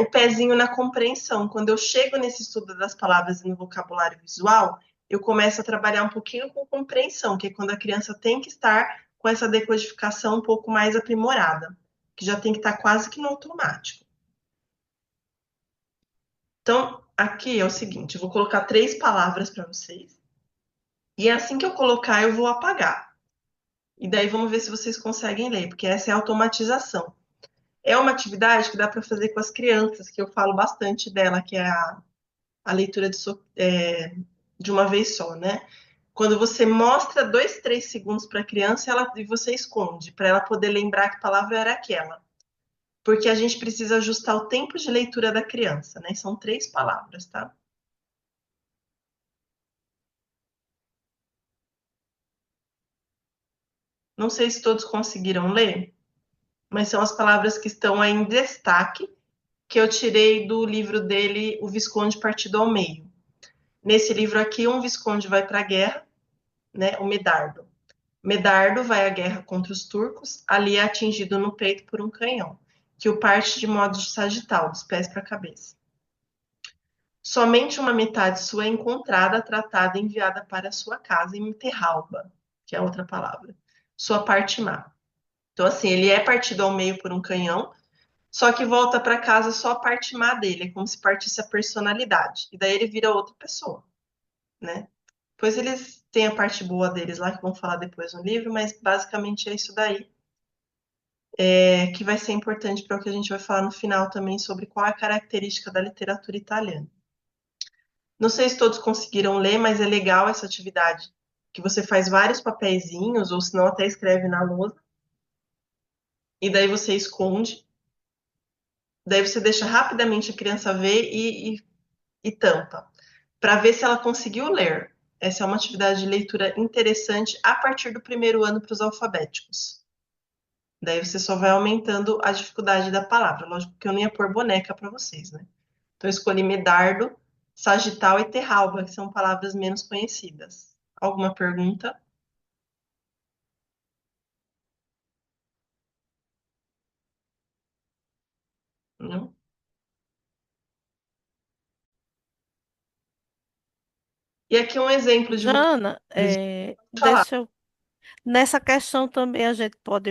o pezinho na compreensão. Quando eu chego nesse estudo das palavras e no vocabulário visual, eu começo a trabalhar um pouquinho com compreensão, que é quando a criança tem que estar com essa decodificação um pouco mais aprimorada, que já tem que estar quase que no automático. Então, aqui é o seguinte, eu vou colocar 3 palavras para vocês, e assim que eu colocar, eu vou apagar. E daí vamos ver se vocês conseguem ler, porque essa é a automatização. É uma atividade que dá para fazer com as crianças, que eu falo bastante dela, que é a leitura de uma vez só, né? Quando você mostra 2, 3 segundos para a criança e você esconde, para ela poder lembrar que palavra era aquela. Porque a gente precisa ajustar o tempo de leitura da criança, né? São 3 palavras, tá? Não sei se todos conseguiram ler, mas são as palavras que estão aí em destaque, que eu tirei do livro dele, O Visconde Partido ao Meio. Nesse livro aqui, um visconde vai para a guerra, né? O Medardo. Medardo vai à guerra contra os turcos, ali é atingido no peito por um canhão, que o parte de modo sagital, dos pés para a cabeça. Somente uma metade sua é encontrada, tratada e enviada para sua casa em Terralba, que é outra palavra, sua parte má. Então, assim, ele é partido ao meio por um canhão, só que volta para casa só a parte má dele, é como se partisse a personalidade. E daí ele vira outra pessoa, né? Depois eles têm a parte boa deles lá, que vão falar depois no livro, mas basicamente é isso daí, que vai ser importante para o que a gente vai falar no final também sobre qual é a característica da literatura italiana. Não sei se todos conseguiram ler, mas é legal essa atividade, que você faz vários papeizinhos, ou se não até escreve na lousa, e daí você esconde, daí você deixa rapidamente a criança ver e tampa, para ver se ela conseguiu ler. Essa é uma atividade de leitura interessante a partir do primeiro ano para os alfabéticos. Daí você só vai aumentando a dificuldade da palavra. Lógico que eu não ia pôr boneca para vocês, né? Então eu escolhi medardo, sagital e terralba, que são palavras menos conhecidas. Alguma pergunta? Não? E aqui um exemplo de vocabulário Jana, visual. Falar. deixa eu. Nessa questão também a gente pode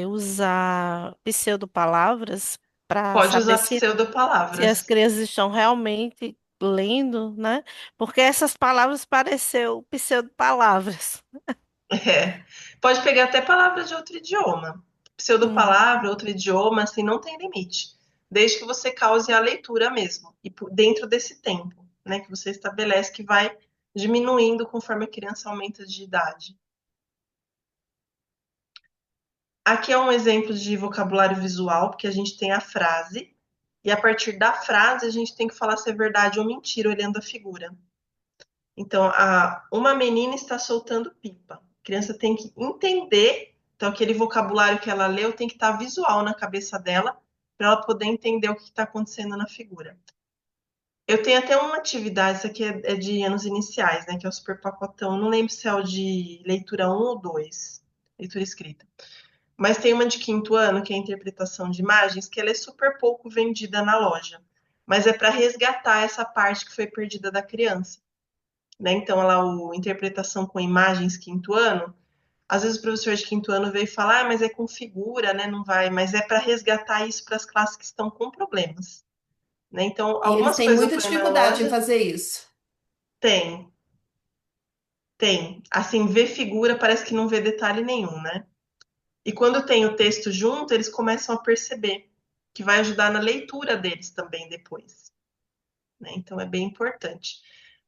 usar pseudopalavras para Pode saber usar se as pseudopalavras. crianças estão realmente lendo, né? Porque essas palavras pareceu pseudopalavras. É. Pode pegar até palavras de outro idioma. Uhum. Pseudopalavra, outro idioma, assim, não tem limite. Desde que você cause a leitura mesmo, e dentro desse tempo, né, que você estabelece que vai diminuindo conforme a criança aumenta de idade. Aqui é um exemplo de vocabulário visual, porque a gente tem a frase, e a partir da frase a gente tem que falar se é verdade ou mentira, olhando a figura. Então, uma menina está soltando pipa. A criança tem que entender, então aquele vocabulário que ela leu tem que estar visual na cabeça dela, para ela poder entender o que está acontecendo na figura. Eu tenho até uma atividade, isso aqui é de anos iniciais, né, que é o super pacotão. Não lembro se é o de leitura 1 ou 2, leitura escrita. Mas tem uma de quinto ano, que é a interpretação de imagens, que ela é super pouco vendida na loja. Mas é para resgatar essa parte que foi perdida da criança. Né? Então, lá, interpretação com imagens, quinto ano, às vezes o professor de quinto ano veio falar, mas é com figura, né? Não vai, mas é para resgatar isso para as classes que estão com problemas. Né? Então, E eles algumas têm coisas eu muita ponho na dificuldade em loja, fazer isso. tem. Assim, ver figura parece que não vê detalhe nenhum, né? E quando tem o texto junto, eles começam a perceber, que vai ajudar na leitura deles também depois. Né? Então, é bem importante.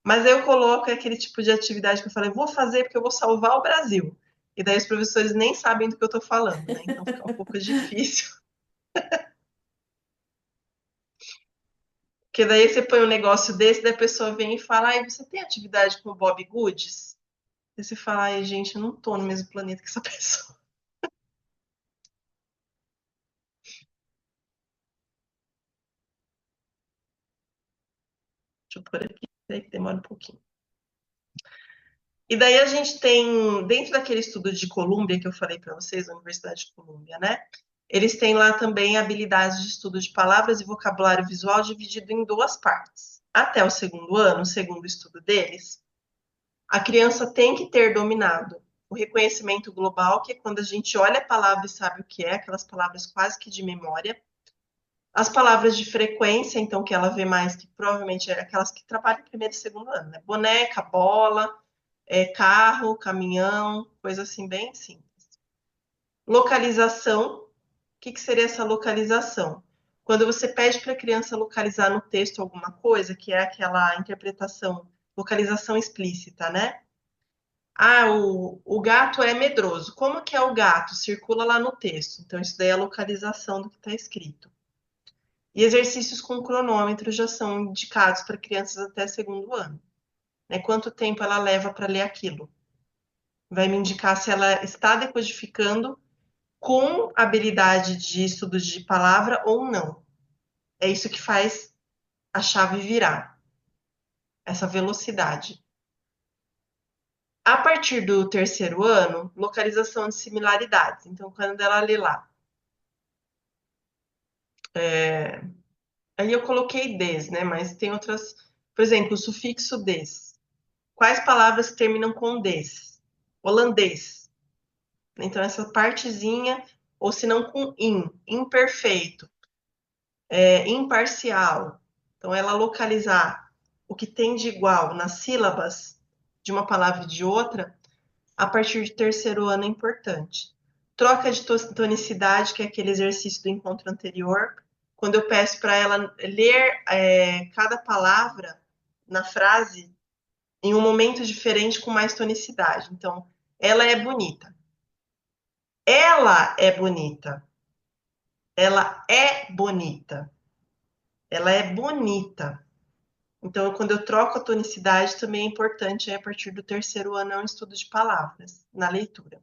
Mas eu coloco aquele tipo de atividade que eu falei, vou fazer porque eu vou salvar o Brasil. E daí os professores nem sabem do que eu estou falando, né? Então fica um pouco difícil. Porque daí você põe um negócio desse, daí a pessoa vem e fala, ai, você tem atividade com o Bob Goods? E você fala, ai, gente, eu não tô no mesmo planeta que essa pessoa. Deixa eu pôr aqui, daí que demora um pouquinho. E daí a gente tem, dentro daquele estudo de Colômbia que eu falei para vocês, a Universidade de Colômbia, né? Eles têm lá também habilidades de estudo de palavras e vocabulário visual dividido em duas partes. Até o segundo ano, segundo o estudo deles, a criança tem que ter dominado o reconhecimento global, que é quando a gente olha a palavra e sabe o que é, aquelas palavras quase que de memória. As palavras de frequência, então, que ela vê mais, que provavelmente é aquelas que trabalham em primeiro e segundo ano, né? Boneca, bola, carro, caminhão, coisa assim bem simples. Localização, o que seria essa localização? Quando você pede para a criança localizar no texto alguma coisa, que é aquela interpretação, localização explícita, né? Ah, o gato é medroso. Como que é o gato? Circula lá no texto. Então, isso daí é a localização do que está escrito. E exercícios com cronômetro já são indicados para crianças até segundo ano. Né? Quanto tempo ela leva para ler aquilo? Vai me indicar se ela está decodificando com habilidade de estudo de palavra ou não. É isso que faz a chave virar, essa velocidade. A partir do terceiro ano, localização de similaridades. Então, quando ela lê lá, aí eu coloquei des, né? Mas tem outras, por exemplo, o sufixo des. Quais palavras terminam com des? Holandês. Então, essa partezinha, ou se não com in, imperfeito, imparcial. Então, ela localizar o que tem de igual nas sílabas de uma palavra e de outra, a partir de terceiro ano é importante. Troca de tonicidade, que é aquele exercício do encontro anterior. Quando eu peço para ela ler cada palavra na frase em um momento diferente com mais tonicidade. Então, ela é bonita. Ela é bonita. Ela é bonita. Ela é bonita. Então, quando eu troco a tonicidade, também é importante, a partir do terceiro ano, é um estudo de palavras na leitura.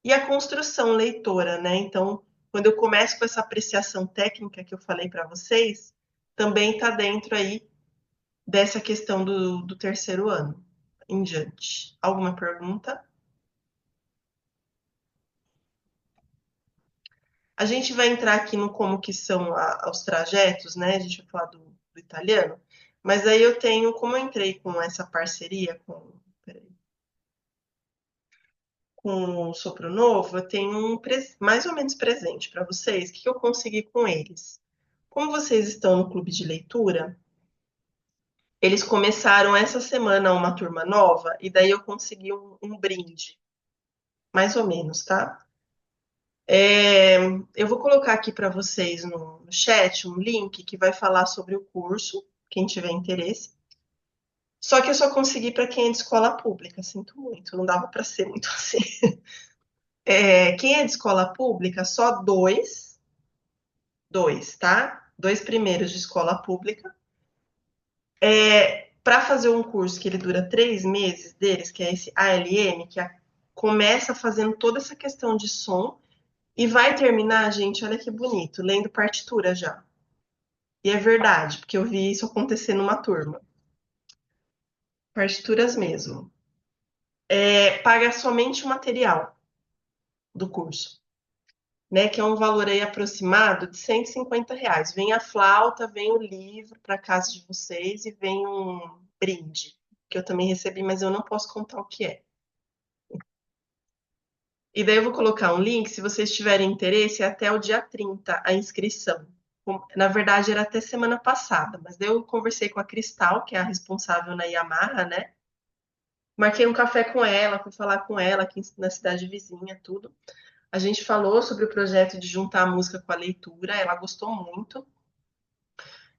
E a construção leitora, né? Então, quando eu começo com essa apreciação técnica que eu falei para vocês, também está dentro aí dessa questão do terceiro ano em diante. Alguma pergunta? A gente vai entrar aqui no como que são os trajetos, né? A gente vai falar do italiano, mas aí eu tenho, como eu entrei com essa parceria com o Sopro Novo, eu tenho mais ou menos presente para vocês, o que eu consegui com eles. Como vocês estão no clube de leitura, eles começaram essa semana uma turma nova, e daí eu consegui um brinde, mais ou menos, tá? Eu vou colocar aqui para vocês no chat um link que vai falar sobre o curso, quem tiver interesse. Só que eu só consegui para quem é de escola pública, sinto muito, não dava para ser muito assim. Quem é de escola pública, só dois, tá? 2 primeiros de escola pública. Para fazer um curso que ele dura 3 meses deles, que é esse ALM, começa fazendo toda essa questão de som e vai terminar, gente, olha que bonito, lendo partitura já. E é verdade, porque eu vi isso acontecer numa turma. Partituras mesmo. Paga somente o material do curso, né? Que é um valor aí aproximado de R$ 150. Vem a flauta, vem o livro para casa de vocês e vem um brinde, que eu também recebi, mas eu não posso contar o que é. E daí eu vou colocar um link, se vocês tiverem interesse, é até o dia 30 a inscrição. Na verdade, era até semana passada, mas daí eu conversei com a Cristal, que é a responsável na Yamaha, né? Marquei um café com ela, fui falar com ela aqui na cidade vizinha, tudo. A gente falou sobre o projeto de juntar a música com a leitura, ela gostou muito.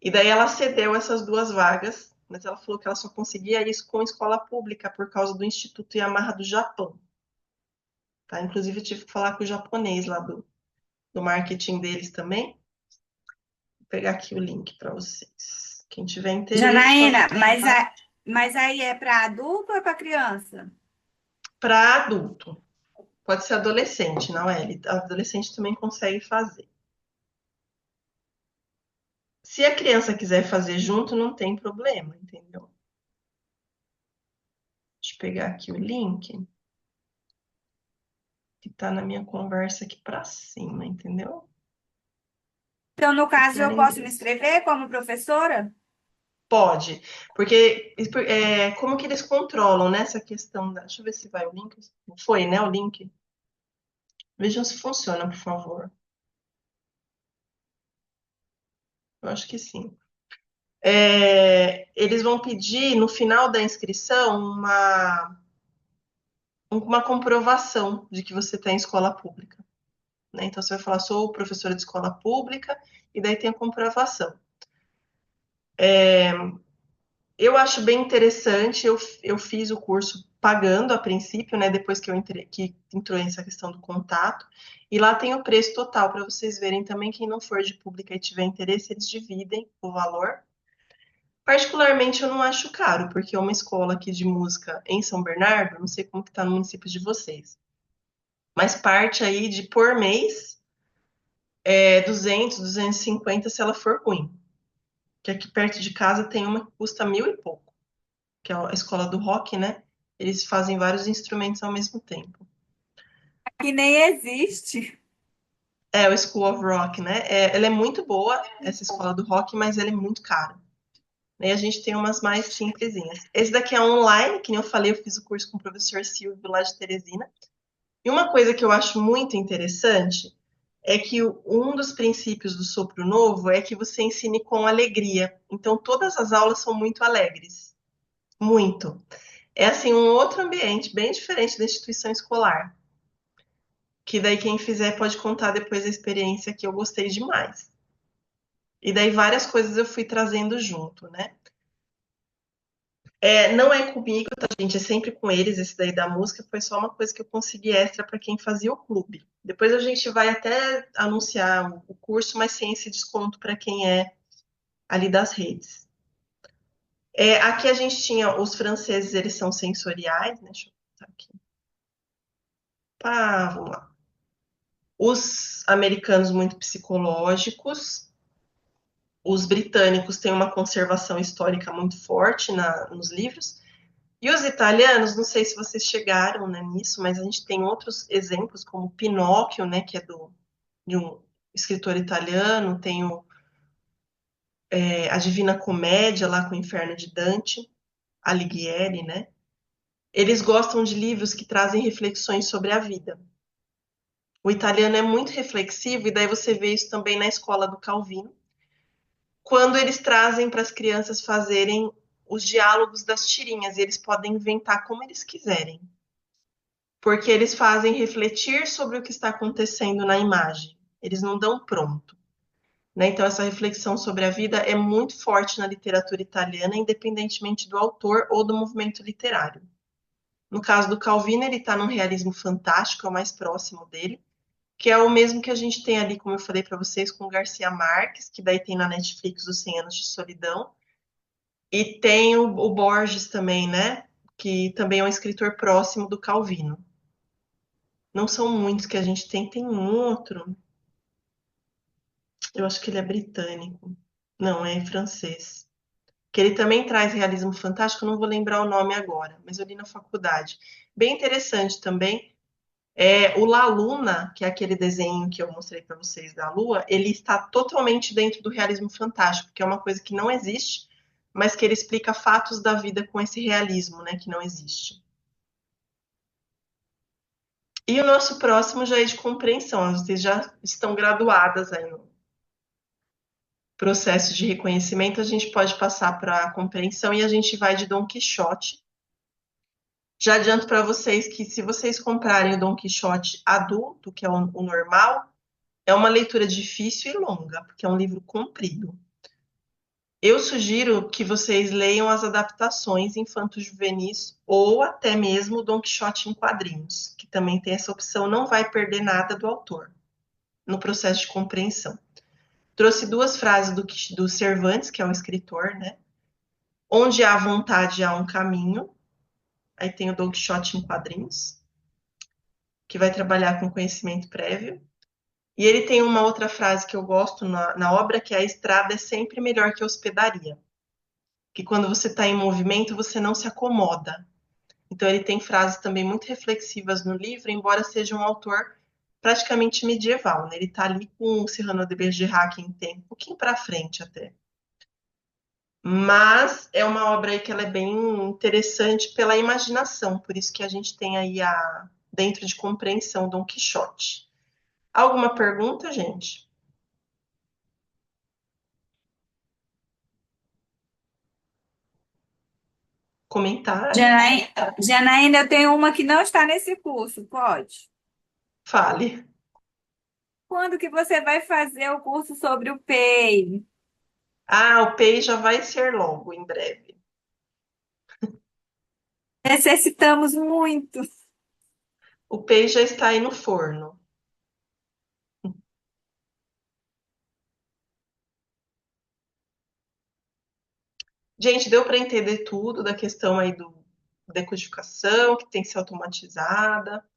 E daí ela cedeu essas 2 vagas, mas ela falou que ela só conseguia isso com escola pública por causa do Instituto Yamaha do Japão. Tá? Inclusive, eu tive que falar com o japonês lá do marketing deles também. Vou pegar aqui o link para vocês. Quem tiver interesse, Janaína, pode clicar. mas aí é para adulto ou é para criança? Para adulto. Pode ser adolescente, não é? Adolescente também consegue fazer. Se a criança quiser fazer junto, não tem problema, entendeu? Deixa eu pegar aqui o link que tá na minha conversa aqui para cima, entendeu? Então, no caso, eu Copiar posso me endereço. inscrever como professora? Pode, porque como que eles controlam, né, essa questão da... Deixa eu ver se vai o link. Foi, né, o link? Vejam se funciona, por favor. Eu acho que sim. Eles vão pedir, no final da inscrição, uma comprovação de que você está em escola pública, né? Então, você vai falar, sou professora de escola pública, e daí tem a comprovação. Eu acho bem interessante, eu fiz o curso pagando a princípio, né? Depois que entrou essa questão do contato, e lá tem o preço total para vocês verem também. Quem não for de pública e tiver interesse, eles dividem o valor. Particularmente, eu não acho caro, porque é uma escola aqui de música em São Bernardo, não sei como que tá no município de vocês, mas parte aí de, por mês, 200, 250 se ela for ruim. Que aqui perto de casa tem uma que custa 1.000 e pouco, que é a escola do rock, né? Eles fazem vários instrumentos ao mesmo tempo. Que nem existe. É o School of Rock, né? Ela é muito boa, essa escola do rock, mas ela é muito cara. E a gente tem umas mais simplesinhas. Esse daqui é online, que nem eu falei, eu fiz o curso com o professor Silvio lá de Teresina. E uma coisa que eu acho muito interessante é que um dos princípios do Sopro Novo é que você ensine com alegria. Então, todas as aulas são muito alegres. Muito. É assim, um outro ambiente, bem diferente da instituição escolar. Que daí quem fizer pode contar depois a experiência, que eu gostei demais. E daí várias coisas eu fui trazendo junto, né? Não é comigo, tá, gente? É sempre com eles. Esse daí da música foi só uma coisa que eu consegui extra para quem fazia o clube. Depois a gente vai até anunciar o curso, mas sem esse desconto para quem é ali das redes. Aqui a gente tinha os franceses, eles são sensoriais, né? Deixa eu botar aqui. Vamos lá. Os americanos muito psicológicos. Os britânicos têm uma conservação histórica muito forte nos livros. E os italianos, não sei se vocês chegaram, né, nisso, mas a gente tem outros exemplos, como Pinóquio, né, que é de um escritor italiano, tem a Divina Comédia, lá com o Inferno de Dante, Alighieri, né? Eles gostam de livros que trazem reflexões sobre a vida. O italiano é muito reflexivo, e daí você vê isso também na escola do Calvino, quando eles trazem para as crianças fazerem os diálogos das tirinhas, e eles podem inventar como eles quiserem, porque eles fazem refletir sobre o que está acontecendo na imagem. Eles não dão pronto. né? Então, essa reflexão sobre a vida é muito forte na literatura italiana, independentemente do autor ou do movimento literário. No caso do Calvino, ele está num realismo fantástico, é o mais próximo dele, que é o mesmo que a gente tem ali, como eu falei para vocês, com o Garcia Marques, que daí tem na Netflix os 100 Anos de Solidão, e tem o Borges também, né? Que também é um escritor próximo do Calvino. Não são muitos que a gente tem um outro. Eu acho que ele é britânico. Não, é francês. Que ele também traz realismo fantástico, eu não vou lembrar o nome agora, mas eu li na faculdade. Bem interessante também. O La Luna, que é aquele desenho que eu mostrei para vocês da Lua, ele está totalmente dentro do realismo fantástico, que é uma coisa que não existe, mas que ele explica fatos da vida com esse realismo, né, que não existe. E o nosso próximo já é de compreensão, vocês já estão graduadas aí no processo de reconhecimento, a gente pode passar para a compreensão e a gente vai de Dom Quixote. Já adianto para vocês que se vocês comprarem o Dom Quixote adulto, que é o normal, é uma leitura difícil e longa, porque é um livro comprido. Eu sugiro que vocês leiam as adaptações infanto-juvenis ou até mesmo o Dom Quixote em quadrinhos, que também tem essa opção, não vai perder nada do autor no processo de compreensão. Trouxe duas frases do Cervantes, que é um escritor, né? Onde há vontade, há um caminho. Aí tem o Don Quixote em quadrinhos, que vai trabalhar com conhecimento prévio. E ele tem uma outra frase que eu gosto na obra, que é: a estrada é sempre melhor que a hospedaria. Que quando você está em movimento, você não se acomoda. Então ele tem frases também muito reflexivas no livro, embora seja um autor praticamente medieval, né? Ele está ali com o Cyrano de Bergerac em tempo, um pouquinho para frente até. Mas é uma obra aí que ela é bem interessante pela imaginação, por isso que a gente tem aí dentro de compreensão Dom Quixote. Alguma pergunta, gente? Comentário? Janaína, eu tenho uma que não está nesse curso, pode? Fale. Quando que você vai fazer o curso sobre o PEI? O PEI já vai ser logo, em breve. Necessitamos muito. O PEI já está aí no forno. Gente, deu para entender tudo da questão aí do decodificação, que tem que ser automatizada,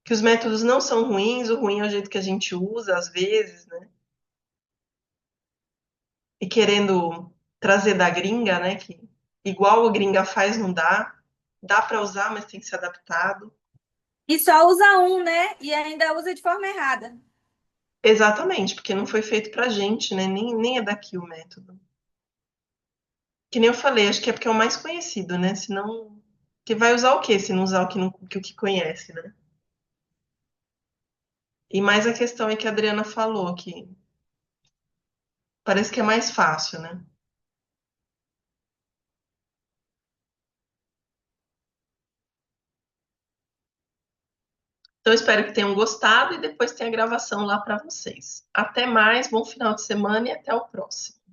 que os métodos não são ruins, o ruim é o jeito que a gente usa às vezes, né? E querendo trazer da gringa, né? Que igual a gringa faz, não dá. Dá para usar, mas tem que ser adaptado. E só usa um, né? E ainda usa de forma errada. Exatamente, porque não foi feito pra gente, né? Nem é daqui o método. Que nem eu falei, acho que é porque é o mais conhecido, né? Senão, que vai usar o quê se não usar o que conhece, né? E mais a questão é que a Adriana falou, que parece que é mais fácil, né? Então, espero que tenham gostado e depois tem a gravação lá para vocês. Até mais, bom final de semana e até o próximo.